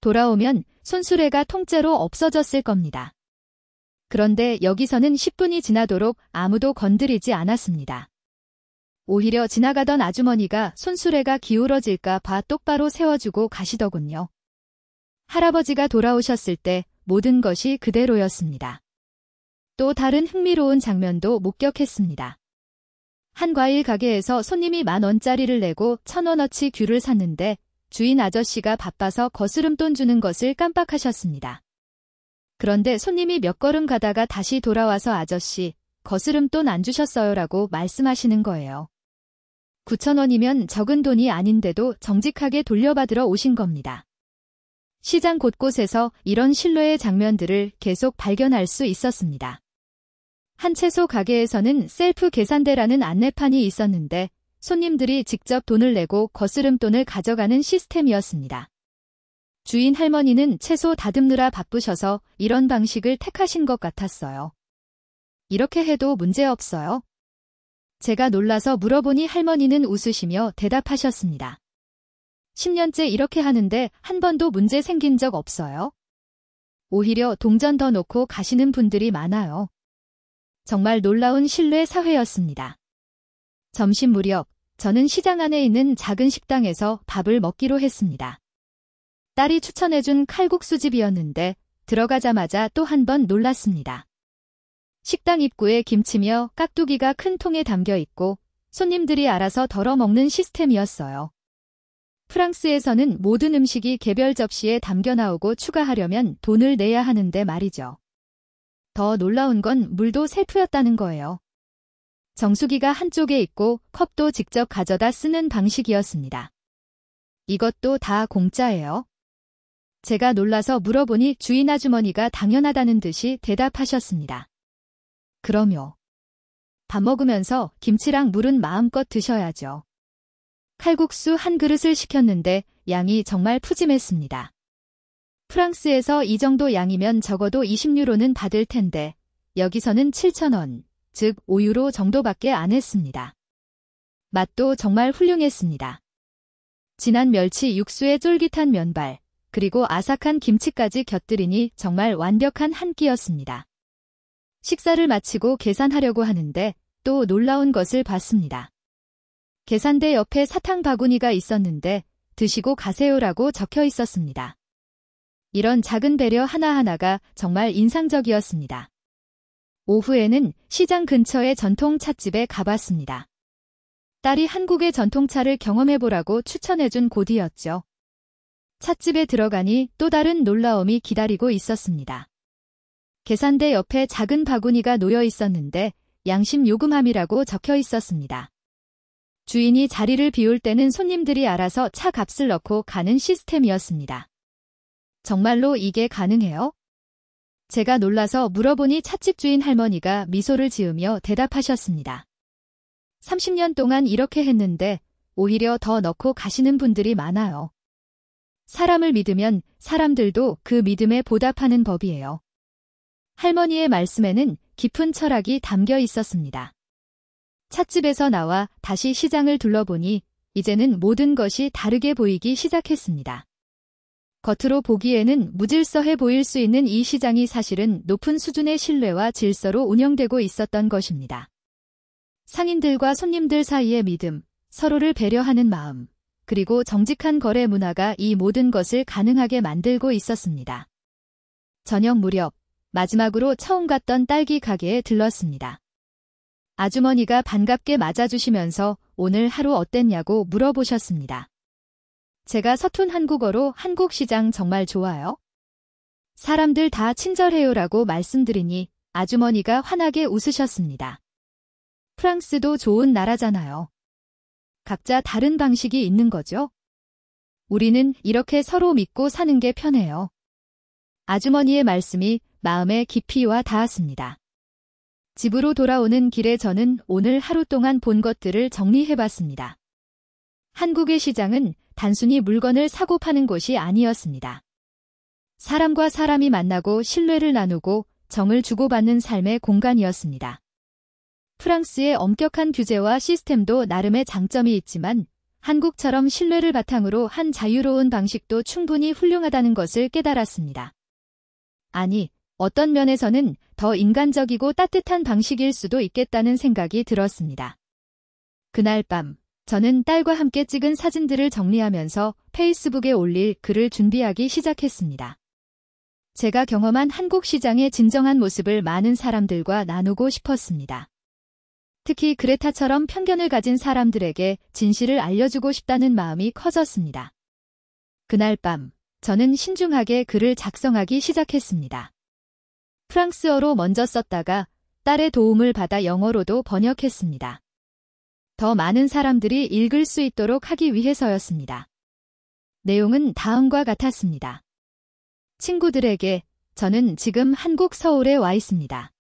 [SPEAKER 1] 돌아오면 손수레가 통째로 없어졌을 겁니다. 그런데 여기서는 10분이 지나도록 아무도 건드리지 않았습니다. 오히려 지나가던 아주머니가 손수레가 기울어질까 봐 똑바로 세워주고 가시더군요. 할아버지가 돌아오셨을 때 모든 것이 그대로였습니다. 또 다른 흥미로운 장면도 목격했습니다. 한 과일 가게에서 손님이 10,000원짜리를 내고 1,000원어치 귤을 샀는데 주인 아저씨가 바빠서 거스름돈 주는 것을 깜빡하셨습니다. 그런데 손님이 몇 걸음 가다가 다시 돌아와서 아저씨, 거스름돈 안 주셨어요라고 말씀하시는 거예요. 9,000원이면 적은 돈이 아닌데도 정직하게 돌려받으러 오신 겁니다. 시장 곳곳에서 이런 신뢰의 장면들을 계속 발견할 수 있었습니다. 한 채소 가게에서는 셀프 계산대라는 안내판이 있었는데 손님들이 직접 돈을 내고 거스름돈을 가져가는 시스템이었습니다. 주인 할머니는 채소 다듬느라 바쁘셔서 이런 방식을 택하신 것 같았어요. 이렇게 해도 문제없어요? 제가 놀라서 물어보니 할머니는 웃으시며 대답하셨습니다. 10년째 이렇게 하는데 한 번도 문제 생긴 적 없어요. 오히려 동전 더 놓고 가시는 분들이 많아요. 정말 놀라운 신뢰 사회였습니다. 점심 무렵, 저는 시장 안에 있는 작은 식당에서 밥을 먹기로 했습니다. 딸이 추천해준 칼국수집이었는데 들어가자마자 또 한 번 놀랐습니다. 식당 입구에 김치며 깍두기가 큰 통에 담겨 있고 손님들이 알아서 덜어 먹는 시스템이었어요. 프랑스에서는 모든 음식이 개별 접시에 담겨 나오고 추가하려면 돈을 내야 하는데 말이죠. 더 놀라운 건 물도 셀프였다는 거예요. 정수기가 한쪽에 있고 컵도 직접 가져다 쓰는 방식이었습니다. 이것도 다 공짜예요? 제가 놀라서 물어보니 주인 아주머니가 당연하다는 듯이 대답하셨습니다. 그럼요. 밥 먹으면서 김치랑 물은 마음껏 드셔야죠. 칼국수 한 그릇을 시켰는데 양이 정말 푸짐했습니다. 프랑스에서 이 정도 양이면 적어도 20유로는 받을 텐데 여기서는 7,000원, 즉 5유로 정도밖에 안 했습니다. 맛도 정말 훌륭했습니다. 진한 멸치 육수에 쫄깃한 면발, 그리고 아삭한 김치까지 곁들이니 정말 완벽한 한 끼였습니다. 식사를 마치고 계산하려고 하는데 또 놀라운 것을 봤습니다. 계산대 옆에 사탕 바구니가 있었는데 드시고 가세요라고 적혀 있었습니다. 이런 작은 배려 하나하나가 정말 인상적이었습니다. 오후에는 시장 근처의 전통 찻집에 가봤습니다. 딸이 한국의 전통차를 경험해보라고 추천해준 곳이었죠. 찻집에 들어가니 또 다른 놀라움이 기다리고 있었습니다. 계산대 옆에 작은 바구니가 놓여 있었는데 양심 요금함이라고 적혀 있었습니다. 주인이 자리를 비울 때는 손님들이 알아서 차 값을 넣고 가는 시스템이었습니다. 정말로 이게 가능해요? 제가 놀라서 물어보니 찻집 주인 할머니가 미소를 지으며 대답하셨습니다. 30년 동안 이렇게 했는데 오히려 더 넣고 가시는 분들이 많아요. 사람을 믿으면 사람들도 그 믿음에 보답하는 법이에요. 할머니의 말씀에는 깊은 철학이 담겨 있었습니다. 찻집에서 나와 다시 시장을 둘러보니 이제는 모든 것이 다르게 보이기 시작했습니다. 겉으로 보기에는 무질서해 보일 수 있는 이 시장이 사실은 높은 수준의 신뢰와 질서로 운영되고 있었던 것입니다. 상인들과 손님들 사이의 믿음, 서로를 배려하는 마음, 그리고 정직한 거래 문화가 이 모든 것을 가능하게 만들고 있었습니다. 저녁 무렵, 마지막으로 처음 갔던 딸기 가게에 들렀습니다. 아주머니가 반갑게 맞아주시면서 오늘 하루 어땠냐고 물어보셨습니다. 제가 서툰 한국어로 한국 시장 정말 좋아요. 사람들 다 친절해요라고 말씀드리니 아주머니가 환하게 웃으셨습니다. 프랑스도 좋은 나라잖아요. 각자 다른 방식이 있는 거죠. 우리는 이렇게 서로 믿고 사는 게 편해요. 아주머니의 말씀이 마음에 깊이 와 닿았습니다. 집으로 돌아오는 길에 저는 오늘 하루 동안 본 것들을 정리해봤습니다. 한국의 시장은 단순히 물건을 사고 파는 곳이 아니었습니다. 사람과 사람이 만나고 신뢰를 나누고 정을 주고받는 삶의 공간이었습니다. 프랑스의 엄격한 규제와 시스템도 나름의 장점이 있지만 한국처럼 신뢰를 바탕으로 한 자유로운 방식도 충분히 훌륭하다는 것을 깨달았습니다. 아니, 어떤 면에서는 더 인간적이고 따뜻한 방식일 수도 있겠다는 생각이 들었습니다. 그날 밤, 저는 딸과 함께 찍은 사진들을 정리하면서 페이스북에 올릴 글을 준비하기 시작했습니다. 제가 경험한 한국 시장의 진정한 모습을 많은 사람들과 나누고 싶었습니다. 특히 그레타처럼 편견을 가진 사람들에게 진실을 알려주고 싶다는 마음이 커졌습니다. 그날 밤, 저는 신중하게 글을 작성하기 시작했습니다. 프랑스어로 먼저 썼다가 딸의 도움을 받아 영어로도 번역했습니다. 더 많은 사람들이 읽을 수 있도록 하기 위해서였습니다. 내용은 다음과 같았습니다. 친구들에게 저는 지금 한국 서울에 와 있습니다.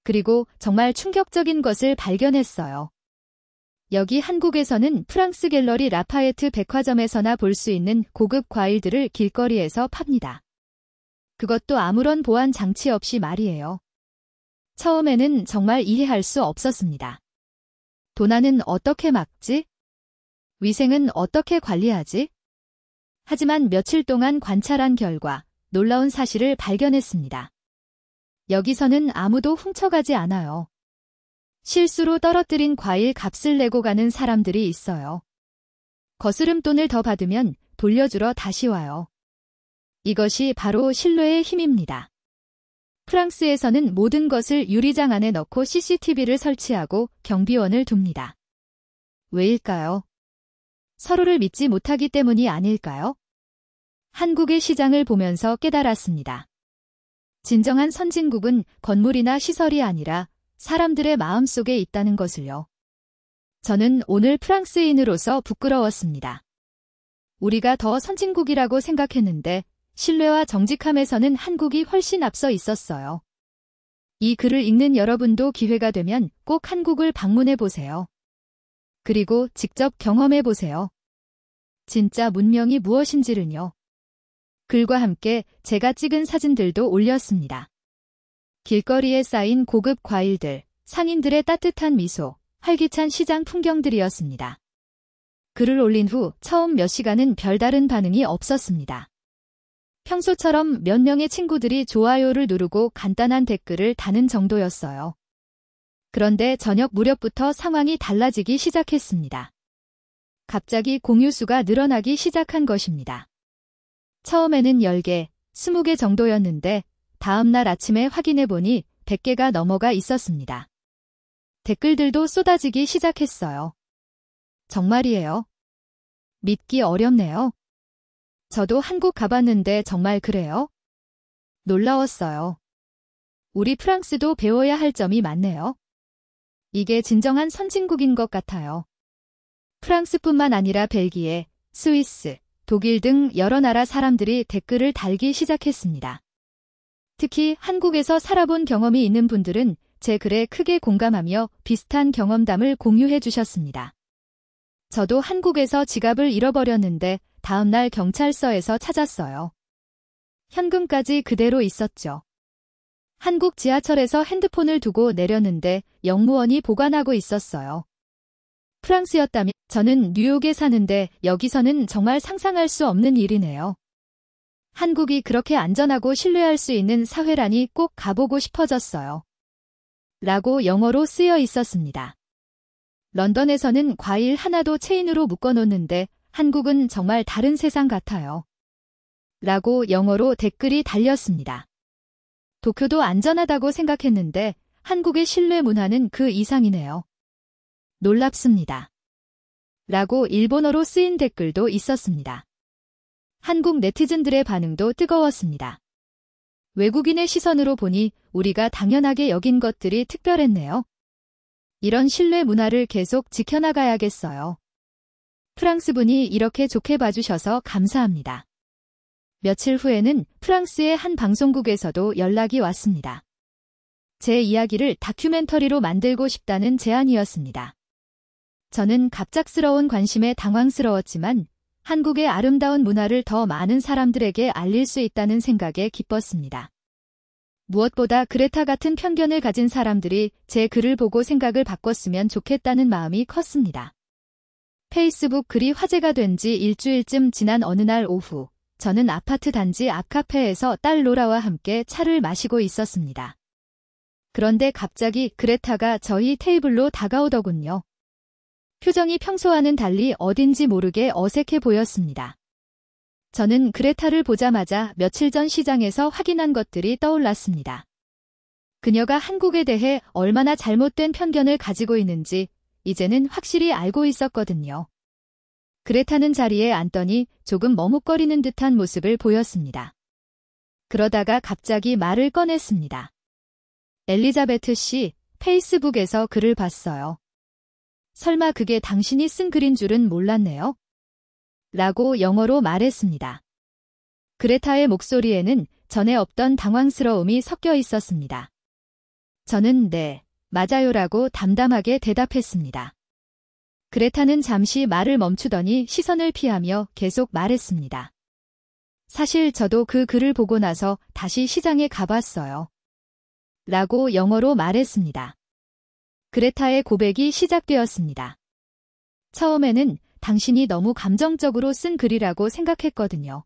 [SPEAKER 1] 그리고 정말 충격적인 것을 발견했어요. 여기 한국에서는 프랑스 갤러리 라파에트 백화점에서나 볼 수 있는 고급 과일들을 길거리에서 팝니다. 그것도 아무런 보안 장치 없이 말이에요. 처음에는 정말 이해할 수 없었습니다. 도난은 어떻게 막지? 위생은 어떻게 관리하지? 하지만 며칠 동안 관찰한 결과 놀라운 사실을 발견했습니다. 여기서는 아무도 훔쳐가지 않아요. 실수로 떨어뜨린 과일 값을 내고 가는 사람들이 있어요. 거스름돈을 더 받으면 돌려주러 다시 와요. 이것이 바로 신뢰의 힘입니다. 프랑스에서는 모든 것을 유리장 안에 넣고 CCTV를 설치하고 경비원을 둡니다. 왜일까요? 서로를 믿지 못하기 때문이 아닐까요? 한국의 시장을 보면서 깨달았습니다. 진정한 선진국은 건물이나 시설이 아니라 사람들의 마음속에 있다는 것을요. 저는 오늘 프랑스인으로서 부끄러웠습니다. 우리가 더 선진국이라고 생각했는데 신뢰와 정직함에서는 한국이 훨씬 앞서 있었어요. 이 글을 읽는 여러분도 기회가 되면 꼭 한국을 방문해 보세요. 그리고 직접 경험해 보세요. 진짜 문명이 무엇인지를요. 글과 함께 제가 찍은 사진들도 올렸습니다. 길거리에 쌓인 고급 과일들, 상인들의 따뜻한 미소, 활기찬 시장 풍경들이었습니다. 글을 올린 후 처음 몇 시간은 별다른 반응이 없었습니다. 평소처럼 몇 명의 친구들이 좋아요를 누르고 간단한 댓글을 다는 정도였어요. 그런데 저녁 무렵부터 상황이 달라지기 시작했습니다. 갑자기 공유수가 늘어나기 시작한 것입니다. 처음에는 10개, 20개 정도였는데 다음 날 아침에 확인해보니 100개가 넘어가 있었습니다. 댓글들도 쏟아지기 시작했어요. 정말이에요. 믿기 어렵네요. 저도 한국 가봤는데 정말 그래요? 놀라웠어요. 우리 프랑스도 배워야 할 점이 많네요. 이게 진정한 선진국인 것 같아요. 프랑스뿐만 아니라 벨기에, 스위스, 독일 등 여러 나라 사람들이 댓글을 달기 시작했습니다. 특히 한국에서 살아본 경험이 있는 분들은 제 글에 크게 공감하며 비슷한 경험담을 공유해 주셨습니다. 저도 한국에서 지갑을 잃어버렸는데 다음날 경찰서에서 찾았어요. 현금까지 그대로 있었죠. 한국 지하철에서 핸드폰을 두고 내렸는데 영무원이 보관하고 있었어요. 프랑스였다면 저는 뉴욕에 사는데 여기서는 정말 상상할 수 없는 일이네요. 한국이 그렇게 안전하고 신뢰할 수 있는 사회라니 꼭 가보고 싶어졌어요. 라고 영어로 쓰여 있었습니다. 런던에서는 과일 하나도 체인으로 묶어놓는데 한국은 정말 다른 세상 같아요. 라고 영어로 댓글이 달렸습니다. 도쿄도 안전하다고 생각했는데 한국의 신뢰 문화는 그 이상이네요. 놀랍습니다. 라고 일본어로 쓰인 댓글도 있었습니다. 한국 네티즌들의 반응도 뜨거웠습니다. 외국인의 시선으로 보니 우리가 당연하게 여긴 것들이 특별했네요. 이런 신뢰 문화를 계속 지켜나가야겠어요. 프랑스분이 이렇게 좋게 봐주셔서 감사합니다. 며칠 후에는 프랑스의 한 방송국에서도 연락이 왔습니다. 제 이야기를 다큐멘터리로 만들고 싶다는 제안이었습니다. 저는 갑작스러운 관심에 당황스러웠지만 한국의 아름다운 문화를 더 많은 사람들에게 알릴 수 있다는 생각에 기뻤습니다. 무엇보다 그레타 같은 편견을 가진 사람들이 제 글을 보고 생각을 바꿨으면 좋겠다는 마음이 컸습니다. 페이스북 글이 화제가 된 지 일주일쯤 지난 어느 날 오후, 저는 아파트 단지 앞 카페에서 딸 로라와 함께 차를 마시고 있었습니다. 그런데 갑자기 그레타가 저희 테이블로 다가오더군요. 표정이 평소와는 달리 어딘지 모르게 어색해 보였습니다. 저는 그레타를 보자마자 며칠 전 시장에서 확인한 것들이 떠올랐습니다. 그녀가 한국에 대해 얼마나 잘못된 편견을 가지고 있는지 이제는 확실히 알고 있었거든요. 그레타는 자리에 앉더니 조금 머뭇거리는 듯한 모습을 보였습니다. 그러다가 갑자기 말을 꺼냈습니다. 엘리자베트 씨, 페이스북에서 글을 봤어요. 설마 그게 당신이 쓴 글인 줄은 몰랐네요. 라고 영어로 말했습니다. 그레타의 목소리에는 전에 없던 당황스러움이 섞여 있었습니다. 저는 네, 맞아요라고 담담하게 대답했습니다. 그레타는 잠시 말을 멈추더니 시선을 피하며 계속 말했습니다. 사실 저도 그 글을 보고 나서 다시 시장에 가봤어요. 라고 영어로 말했습니다. 그레타의 고백이 시작되었습니다. 처음에는 당신이 너무 감정적으로 쓴 글이라고 생각했거든요.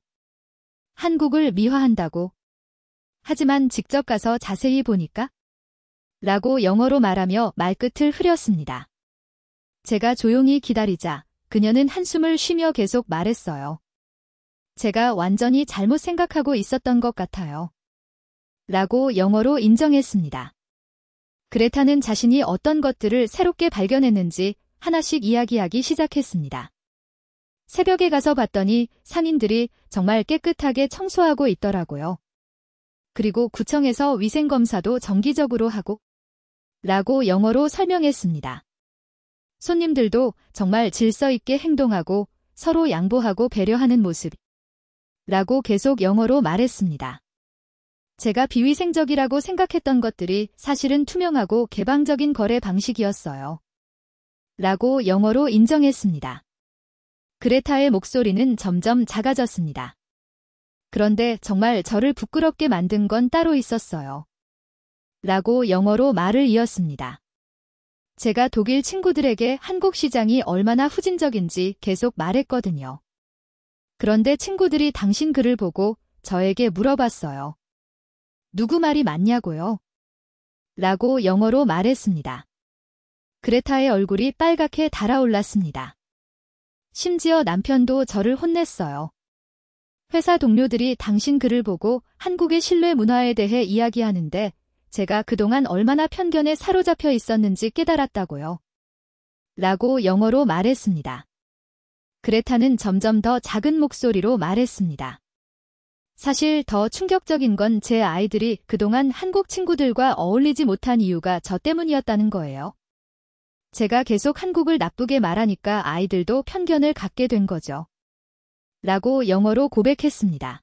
[SPEAKER 1] 한국을 미화한다고. 하지만 직접 가서 자세히 보니까? 라고 영어로 말하며 말끝을 흐렸습니다. 제가 조용히 기다리자 그녀는 한숨을 쉬며 계속 말했어요. 제가 완전히 잘못 생각하고 있었던 것 같아요. 라고 영어로 인정했습니다. 그레타는 자신이 어떤 것들을 새롭게 발견했는지 하나씩 이야기하기 시작했습니다. 새벽에 가서 봤더니 상인들이 정말 깨끗하게 청소하고 있더라고요. 그리고 구청에서 위생검사도 정기적으로 하고 라고 영어로 설명했습니다. 손님들도 정말 질서 있게 행동하고 서로 양보하고 배려하는 모습 라고 계속 영어로 말했습니다. 제가 비위생적이라고 생각했던 것들이 사실은 투명하고 개방적인 거래 방식이었어요. 라고 영어로 인정했습니다. 그레타의 목소리는 점점 작아졌습니다. 그런데 정말 저를 부끄럽게 만든 건 따로 있었어요. 라고 영어로 말을 이었습니다. 제가 독일 친구들에게 한국 시장이 얼마나 후진적인지 계속 말했거든요. 그런데 친구들이 당신 글을 보고 저에게 물어봤어요. 누구 말이 맞냐고요? 라고 영어로 말했습니다. 그레타의 얼굴이 빨갛게 달아올랐습니다. 심지어 남편도 저를 혼냈어요. 회사 동료들이 당신 글을 보고 한국의 신뢰 문화에 대해 이야기하는데 제가 그동안 얼마나 편견에 사로잡혀 있었는지 깨달았다고요. 라고 영어로 말했습니다. 그레타는 점점 더 작은 목소리로 말했습니다. 사실 더 충격적인 건 제 아이들이 그동안 한국 친구들과 어울리지 못한 이유가 저 때문이었다는 거예요. 제가 계속 한국을 나쁘게 말하니까 아이들도 편견을 갖게 된 거죠. 라고 영어로 고백했습니다.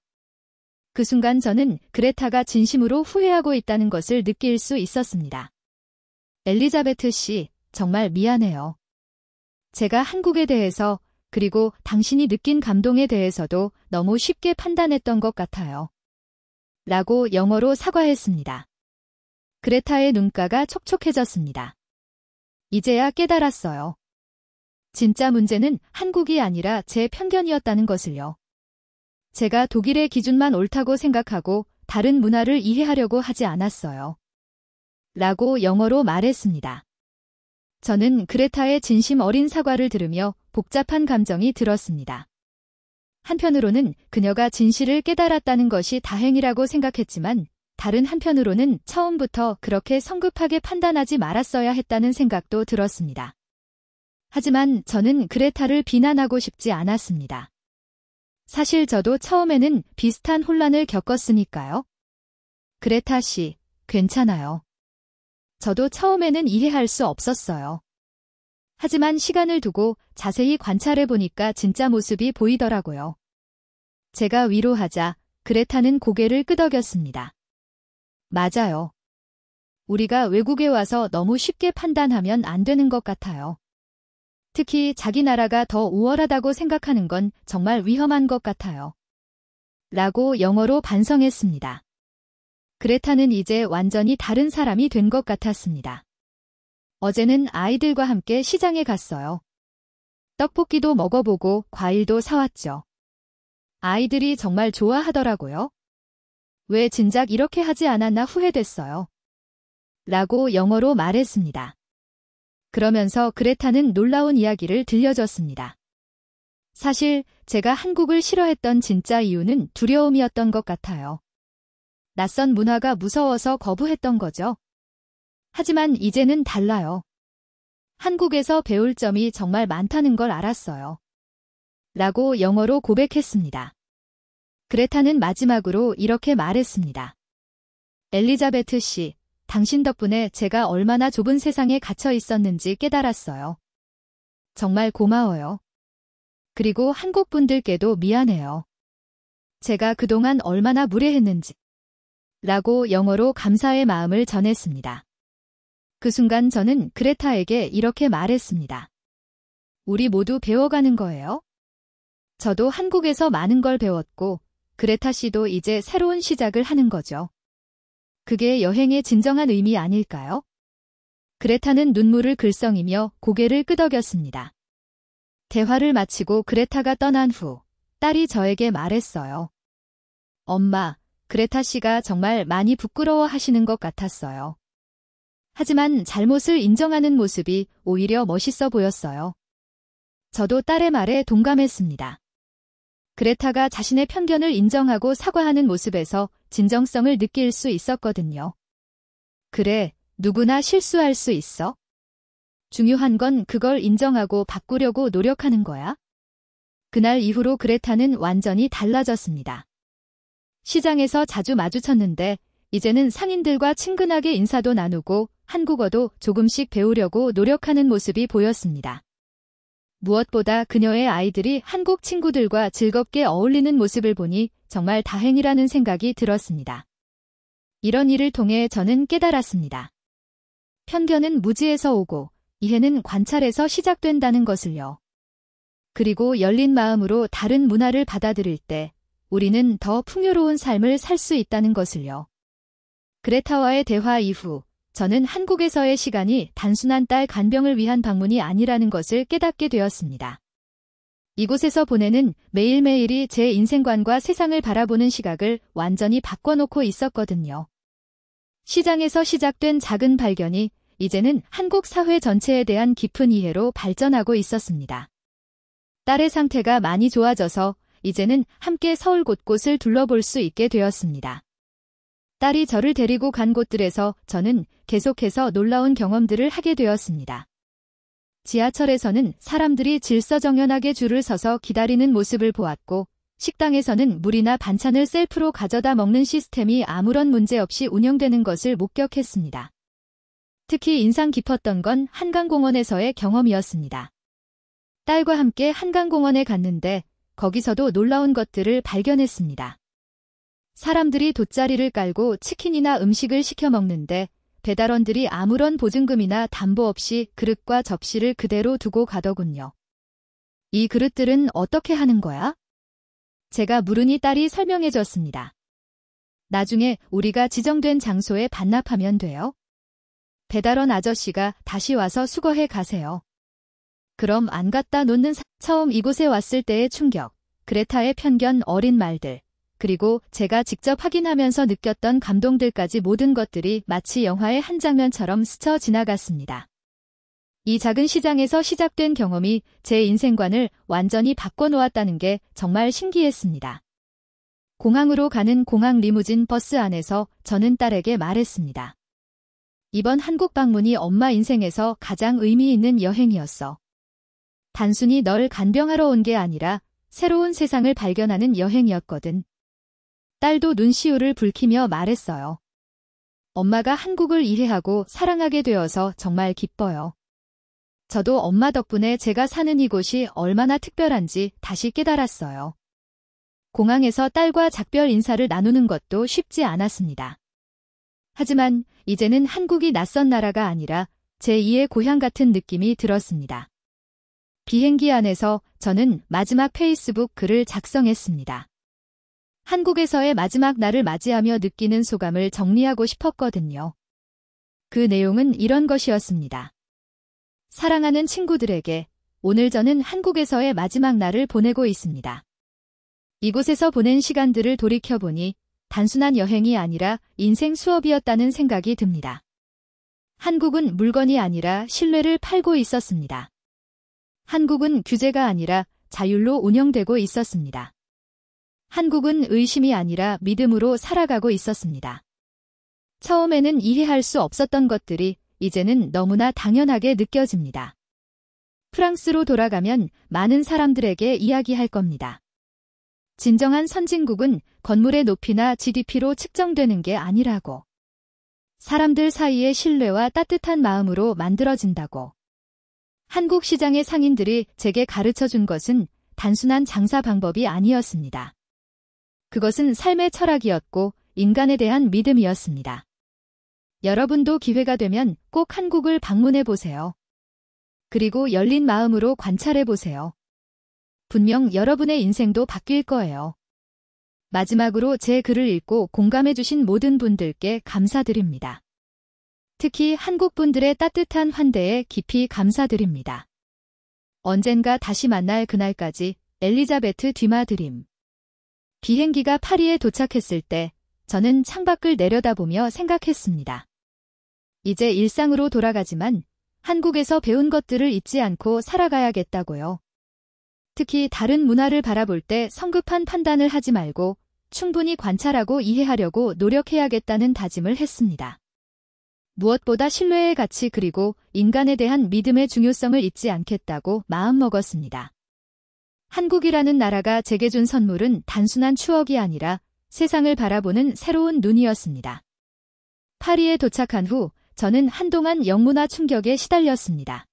[SPEAKER 1] 그 순간 저는 그레타가 진심으로 후회하고 있다는 것을 느낄 수 있었습니다. 엘리자베트 씨, 정말 미안해요. 제가 한국에 대해서 그리고 당신이 느낀 감동에 대해서도 너무 쉽게 판단했던 것 같아요. 라고 영어로 사과했습니다. 그레타의 눈가가 촉촉해졌습니다. 이제야 깨달았어요. 진짜 문제는 한국이 아니라 제 편견이었다는 것을요. 제가 독일의 기준만 옳다고 생각하고 다른 문화를 이해하려고 하지 않았어요. 라고 영어로 말했습니다. 저는 그레타의 진심 어린 사과를 들으며 복잡한 감정이 들었습니다. 한편으로는 그녀가 진실을 깨달았다는 것이 다행이라고 생각했지만 다른 한편으로는 처음부터 그렇게 성급하게 판단하지 말았어야 했다는 생각도 들었습니다. 하지만 저는 그레타를 비난하고 싶지 않았습니다. 사실 저도 처음에는 비슷한 혼란을 겪었으니까요. 그레타 씨, 괜찮아요. 저도 처음에는 이해할 수 없었어요. 하지만 시간을 두고 자세히 관찰해 보니까 진짜 모습이 보이더라고요. 제가 위로하자 그레타는 고개를 끄덕였습니다. 맞아요. 우리가 외국에 와서 너무 쉽게 판단하면 안 되는 것 같아요. 특히 자기 나라가 더 우월하다고 생각하는 건 정말 위험한 것 같아요. 라고 영어로 반성했습니다. 그레타는 이제 완전히 다른 사람이 된 것 같았습니다. 어제는 아이들과 함께 시장에 갔어요. 떡볶이도 먹어보고 과일도 사왔죠. 아이들이 정말 좋아하더라고요. 왜 진작 이렇게 하지 않았나 후회됐어요. 라고 영어로 말했습니다. 그러면서 그레타는 놀라운 이야기를 들려줬습니다. 사실 제가 한국을 싫어했던 진짜 이유는 두려움이었던 것 같아요. 낯선 문화가 무서워서 거부했던 거죠. 하지만 이제는 달라요. 한국에서 배울 점이 정말 많다는 걸 알았어요. 라고 영어로 고백했습니다. 그레타는 마지막으로 이렇게 말했습니다. 엘리자베트 씨, 당신 덕분에 제가 얼마나 좁은 세상에 갇혀 있었는지 깨달았어요. 정말 고마워요. 그리고 한국 분들께도 미안해요. 제가 그동안 얼마나 무례했는지. 라고 영어로 감사의 마음을 전했습니다. 그 순간 저는 그레타에게 이렇게 말했습니다. 우리 모두 배워가는 거예요? 저도 한국에서 많은 걸 배웠고 그레타 씨도 이제 새로운 시작을 하는 거죠. 그게 여행의 진정한 의미 아닐까요? 그레타는 눈물을 글썽이며 고개를 끄덕였습니다. 대화를 마치고 그레타가 떠난 후 딸이 저에게 말했어요. 엄마, 그레타 씨가 정말 많이 부끄러워하시는 것 같았어요. 하지만 잘못을 인정하는 모습이 오히려 멋있어 보였어요. 저도 딸의 말에 동감했습니다. 그레타가 자신의 편견을 인정하고 사과하는 모습에서 진정성을 느낄 수 있었거든요. 그래, 누구나 실수할 수 있어. 중요한 건 그걸 인정하고 바꾸려고 노력하는 거야. 그날 이후로 그레타는 완전히 달라졌습니다. 시장에서 자주 마주쳤는데 이제는 상인들과 친근하게 인사도 나누고 한국어도 조금씩 배우려고 노력하는 모습이 보였습니다. 무엇보다 그녀의 아이들이 한국 친구들과 즐겁게 어울리는 모습을 보니 정말 다행이라는 생각이 들었습니다. 이런 일을 통해 저는 깨달았습니다. 편견은 무지에서 오고 이해는 관찰에서 시작된다는 것을요. 그리고 열린 마음으로 다른 문화를 받아들일 때 우리는 더 풍요로운 삶을 살 수 있다는 것을요. 그레타와의 대화 이후 저는 한국에서의 시간이 단순한 딸 간병을 위한 방문이 아니라는 것을 깨닫게 되었습니다. 이곳에서 보내는 매일매일이 제 인생관과 세상을 바라보는 시각을 완전히 바꿔놓고 있었거든요. 시장에서 시작된 작은 발견이 이제는 한국 사회 전체에 대한 깊은 이해로 발전하고 있었습니다. 딸의 상태가 많이 좋아져서 이제는 함께 서울 곳곳을 둘러볼 수 있게 되었습니다. 딸이 저를 데리고 간 곳들에서 저는 계속해서 놀라운 경험들을 하게 되었습니다. 지하철에서는 사람들이 질서정연하게 줄을 서서 기다리는 모습을 보았고, 식당에서는 물이나 반찬을 셀프로 가져다 먹는 시스템이 아무런 문제 없이 운영되는 것을 목격했습니다. 특히 인상 깊었던 건 한강공원에서의 경험이었습니다. 딸과 함께 한강공원에 갔는데 거기서도 놀라운 것들을 발견했습니다. 사람들이 돗자리를 깔고 치킨이나 음식을 시켜 먹는데 배달원들이 아무런 보증금이나 담보 없이 그릇과 접시를 그대로 두고 가더군요. 이 그릇들은 어떻게 하는 거야? 제가 물으니 딸이 설명해 줬습니다. 나중에 우리가 지정된 장소에 반납하면 돼요. 배달원 아저씨가 다시 와서 수거해 가세요. 그럼 안 갖다 놓는 처음 이곳에 왔을 때의 충격, 그레타의 편견 어린 말들, 그리고 제가 직접 확인하면서 느꼈던 감동들까지 모든 것들이 마치 영화의 한 장면처럼 스쳐 지나갔습니다. 이 작은 시장에서 시작된 경험이 제 인생관을 완전히 바꿔놓았다는 게 정말 신기했습니다. 공항으로 가는 공항 리무진 버스 안에서 저는 딸에게 말했습니다. 이번 한국 방문이 엄마 인생에서 가장 의미 있는 여행이었어. 단순히 널 간병하러 온 게 아니라 새로운 세상을 발견하는 여행이었거든. 딸도 눈시울을 붉히며 말했어요. 엄마가 한국을 이해하고 사랑하게 되어서 정말 기뻐요. 저도 엄마 덕분에 제가 사는 이곳이 얼마나 특별한지 다시 깨달았어요. 공항에서 딸과 작별 인사를 나누는 것도 쉽지 않았습니다. 하지만 이제는 한국이 낯선 나라가 아니라 제2의 고향 같은 느낌이 들었습니다. 비행기 안에서 저는 마지막 페이스북 글을 작성했습니다. 한국에서의 마지막 날을 맞이하며 느끼는 소감을 정리하고 싶었거든요. 그 내용은 이런 것이었습니다. 사랑하는 친구들에게 오늘 저는 한국에서의 마지막 날을 보내고 있습니다. 이곳에서 보낸 시간들을 돌이켜보니 단순한 여행이 아니라 인생 수업이었다는 생각이 듭니다. 한국은 물건이 아니라 신뢰를 팔고 있었습니다. 한국은 규제가 아니라 자율로 운영되고 있었습니다. 한국은 의심이 아니라 믿음으로 살아가고 있었습니다. 처음에는 이해할 수 없었던 것들이 이제는 너무나 당연하게 느껴집니다. 프랑스로 돌아가면 많은 사람들에게 이야기할 겁니다. 진정한 선진국은 건물의 높이나 GDP로 측정되는 게 아니라고. 사람들 사이의 신뢰와 따뜻한 마음으로 만들어진다고. 한국 시장의 상인들이 제게 가르쳐준 것은 단순한 장사 방법이 아니었습니다. 그것은 삶의 철학이었고 인간에 대한 믿음이었습니다. 여러분도 기회가 되면 꼭 한국을 방문해 보세요. 그리고 열린 마음으로 관찰해 보세요. 분명 여러분의 인생도 바뀔 거예요. 마지막으로 제 글을 읽고 공감해 주신 모든 분들께 감사드립니다. 특히 한국 분들의 따뜻한 환대에 깊이 감사드립니다. 언젠가 다시 만날 그날까지 엘리자베트 듀마 드림. 비행기가 파리에 도착했을 때 저는 창밖을 내려다보며 생각했습니다. 이제 일상으로 돌아가지만 한국에서 배운 것들을 잊지 않고 살아가야겠다고요. 특히 다른 문화를 바라볼 때 성급한 판단을 하지 말고 충분히 관찰하고 이해하려고 노력해야겠다는 다짐을 했습니다. 무엇보다 신뢰의 가치 그리고 인간에 대한 믿음의 중요성을 잊지 않겠다고 마음먹었습니다. 한국이라는 나라가 제게 준 선물은 단순한 추억이 아니라 세상을 바라보는 새로운 눈이었습니다. 파리에 도착한 후 저는 한동안 영문화 충격에 시달렸습니다.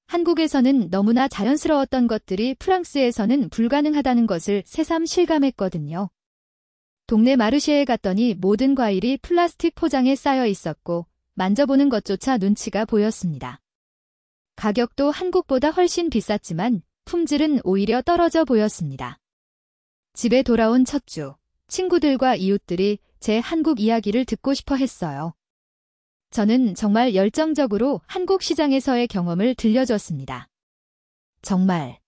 [SPEAKER 1] 한국에서는 너무나 자연스러웠던 것들이 프랑스에서는 불가능하다는 것을 새삼 실감했거든요. 동네 마르쉐에 갔더니 모든 과일이 플라스틱 포장에 쌓여 있었고 만져보는 것조차 눈치가 보였습니다. 가격도 한국보다 훨씬 비쌌지만 품질은 오히려 떨어져 보였습니다. 집에 돌아온 첫 주, 친구들과 이웃들이 제 한국 이야기를 듣고 싶어 했어요. 저는 정말 열정적으로 한국 시장에서의 경험을 들려줬습니다. 정말.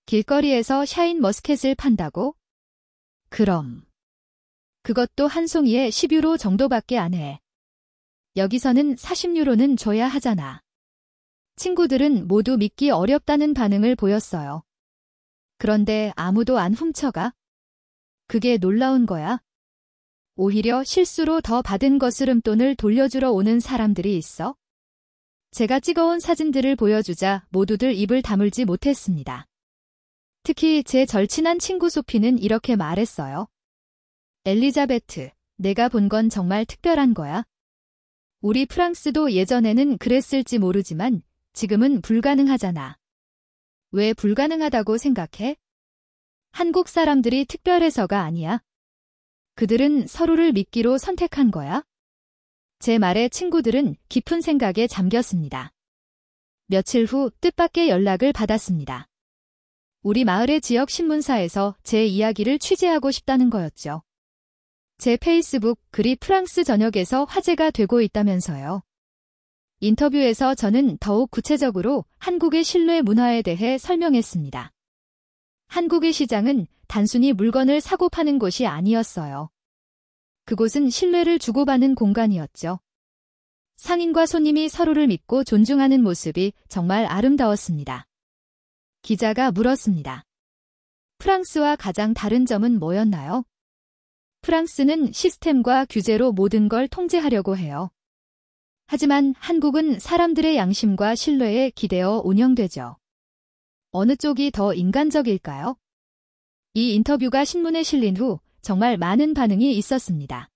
[SPEAKER 1] 길거리에서 샤인 머스켓을 판다고? 그럼. 그것도 한 송이에 10유로 정도밖에 안 해. 여기서는 40유로는 줘야 하잖아. 친구들은 모두 믿기 어렵다는 반응을 보였어요. 그런데 아무도 안 훔쳐가? 그게 놀라운 거야. 오히려 실수로 더 받은 거스름돈을 돌려주러 오는 사람들이 있어? 제가 찍어온 사진들을 보여주자 모두들 입을 다물지 못했습니다. 특히 제 절친한 친구 소피는 이렇게 말했어요. 엘리자베트, 내가 본 건 정말 특별한 거야. 우리 프랑스도 예전에는 그랬을지 모르지만 지금은 불가능하잖아. 왜 불가능하다고 생각해? 한국 사람들이 특별해서가 아니야. 그들은 서로를 믿기로 선택한 거야. 제 말에 친구들은 깊은 생각에 잠겼습니다. 며칠 후 뜻밖의 연락을 받았습니다. 우리 마을의 지역 신문사에서 제 이야기를 취재하고 싶다는 거였죠. 제 페이스북 글이 프랑스 전역에서 화제가 되고 있다면서요. 인터뷰에서 저는 더욱 구체적으로 한국의 신뢰 문화에 대해 설명했습니다. 한국의 시장은 단순히 물건을 사고 파는 곳이 아니었어요. 그곳은 신뢰를 주고받는 공간이었죠. 상인과 손님이 서로를 믿고 존중하는 모습이 정말 아름다웠습니다. 기자가 물었습니다. 프랑스와 가장 다른 점은 뭐였나요? 프랑스는 시스템과 규제로 모든 걸 통제하려고 해요. 하지만 한국은 사람들의 양심과 신뢰에 기대어 운영되죠. 어느 쪽이 더 인간적일까요? 이 인터뷰가 신문에 실린 후 정말 많은 반응이 있었습니다.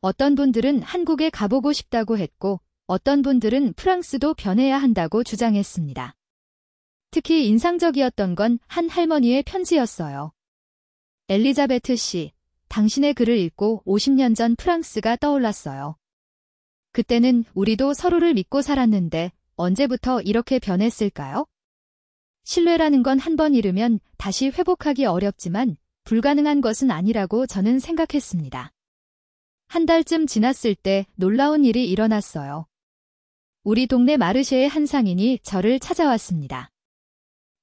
[SPEAKER 1] 어떤 분들은 한국에 가보고 싶다고 했고, 어떤 분들은 프랑스도 변해야 한다고 주장했습니다. 특히 인상적이었던 건 한 할머니의 편지였어요. 엘리자베트 씨, 당신의 글을 읽고 50년 전 프랑스가 떠올랐어요. 그때는 우리도 서로를 믿고 살았는데 언제부터 이렇게 변했을까요? 신뢰라는 건 한 번 잃으면 다시 회복하기 어렵지만 불가능한 것은 아니라고 저는 생각했습니다. 한 달쯤 지났을 때 놀라운 일이 일어났어요. 우리 동네 마르쉐의 한 상인이 저를 찾아왔습니다.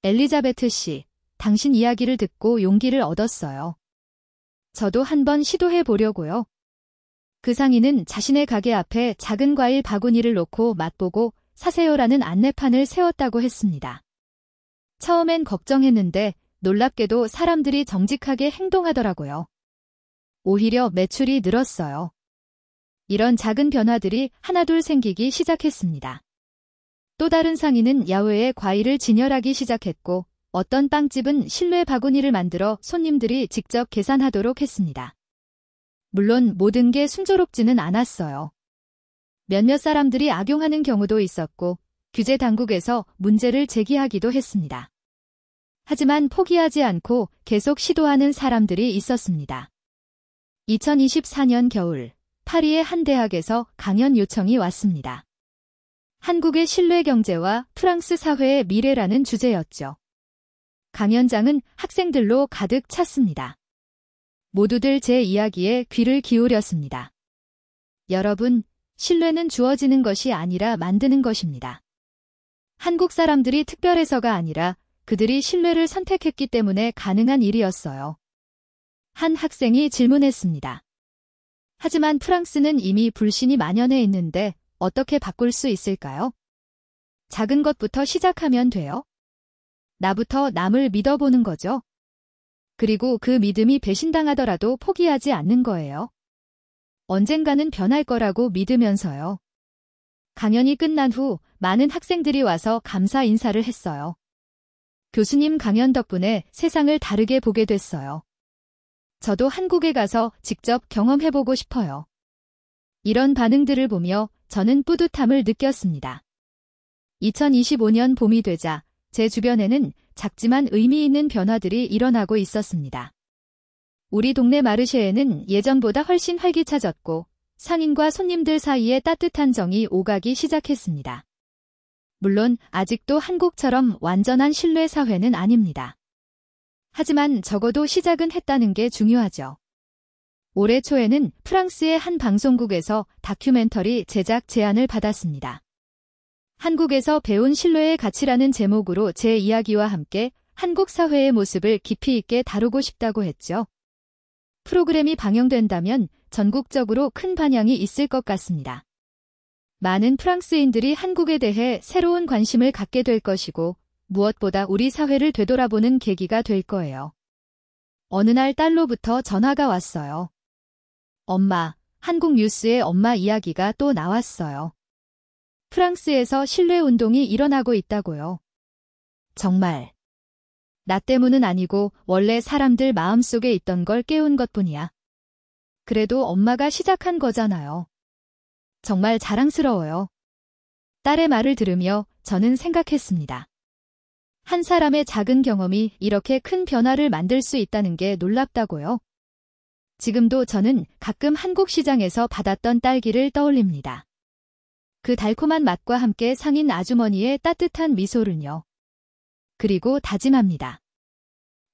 [SPEAKER 1] 엘리자베트 씨, 당신 이야기를 듣고 용기를 얻었어요. 저도 한번 시도해 보려고요. 그 상인은 자신의 가게 앞에 작은 과일 바구니를 놓고 맛보고 사세요라는 안내판을 세웠다고 했습니다. 처음엔 걱정했는데 놀랍게도 사람들이 정직하게 행동하더라고요. 오히려 매출이 늘었어요. 이런 작은 변화들이 하나둘 생기기 시작했습니다. 또 다른 상인은 야외에 과일을 진열하기 시작했고, 어떤 빵집은 실내 바구니를 만들어 손님들이 직접 계산하도록 했습니다. 물론 모든 게 순조롭지는 않았어요. 몇몇 사람들이 악용하는 경우도 있었고, 규제 당국에서 문제를 제기하기도 했습니다. 하지만 포기하지 않고 계속 시도하는 사람들이 있었습니다. 2024년 겨울, 파리의 한 대학에서 강연 요청이 왔습니다. 한국의 신뢰 경제와 프랑스 사회의 미래라는 주제였죠. 강연장은 학생들로 가득 찼습니다. 모두들 제 이야기에 귀를 기울였습니다. 여러분, 신뢰는 주어지는 것이 아니라 만드는 것입니다. 한국 사람들이 특별해서가 아니라 그들이 신뢰를 선택했기 때문에 가능한 일이었어요. 한 학생이 질문했습니다. 하지만 프랑스는 이미 불신이 만연해 있는데 어떻게 바꿀 수 있을까요? 작은 것부터 시작하면 돼요. 나부터 남을 믿어보는 거죠. 그리고 그 믿음이 배신당하더라도 포기하지 않는 거예요. 언젠가는 변할 거라고 믿으면서요. 강연이 끝난 후 많은 학생들이 와서 감사 인사를 했어요. 교수님 강연 덕분에 세상을 다르게 보게 됐어요. 저도 한국에 가서 직접 경험해보고 싶어요. 이런 반응들을 보며 저는 뿌듯함을 느꼈습니다. 2025년 봄이 되자 제 주변에는 작지만 의미 있는 변화들이 일어나고 있었습니다. 우리 동네 마르쉐에는 예전보다 훨씬 활기차졌고 상인과 손님들 사이에 따뜻한 정이 오가기 시작했습니다. 물론 아직도 한국처럼 완전한 신뢰 사회는 아닙니다. 하지만 적어도 시작은 했다는 게 중요하죠. 올해 초에는 프랑스의 한 방송국에서 다큐멘터리 제작 제안을 받았습니다. 한국에서 배운 신뢰의 가치라는 제목으로 제 이야기와 함께 한국 사회의 모습을 깊이 있게 다루고 싶다고 했죠. 프로그램이 방영된다면 전국적으로 큰 반향이 있을 것 같습니다. 많은 프랑스인들이 한국에 대해 새로운 관심을 갖게 될 것이고 무엇보다 우리 사회를 되돌아보는 계기가 될 거예요. 어느 날 딸로부터 전화가 왔어요. 엄마, 한국 뉴스에 엄마 이야기가 또 나왔어요. 프랑스에서 신뢰 운동이 일어나고 있다고요. 정말. 나 때문은 아니고 원래 사람들 마음속에 있던 걸 깨운 것뿐이야. 그래도 엄마가 시작한 거잖아요. 정말 자랑스러워요. 딸의 말을 들으며 저는 생각했습니다. 한 사람의 작은 경험이 이렇게 큰 변화를 만들 수 있다는 게 놀랍다고요. 지금도 저는 가끔 한국 시장에서 받았던 딸기를 떠올립니다. 그 달콤한 맛과 함께 상인 아주머니의 따뜻한 미소를요. 그리고 다짐합니다.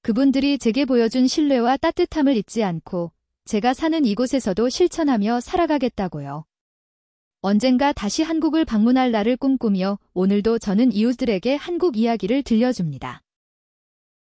[SPEAKER 1] 그분들이 제게 보여준 신뢰와 따뜻함을 잊지 않고 제가 사는 이곳에서도 실천하며 살아가겠다고요. 언젠가 다시 한국을 방문할 날을 꿈꾸며 오늘도 저는 이웃들에게 한국 이야기를 들려줍니다.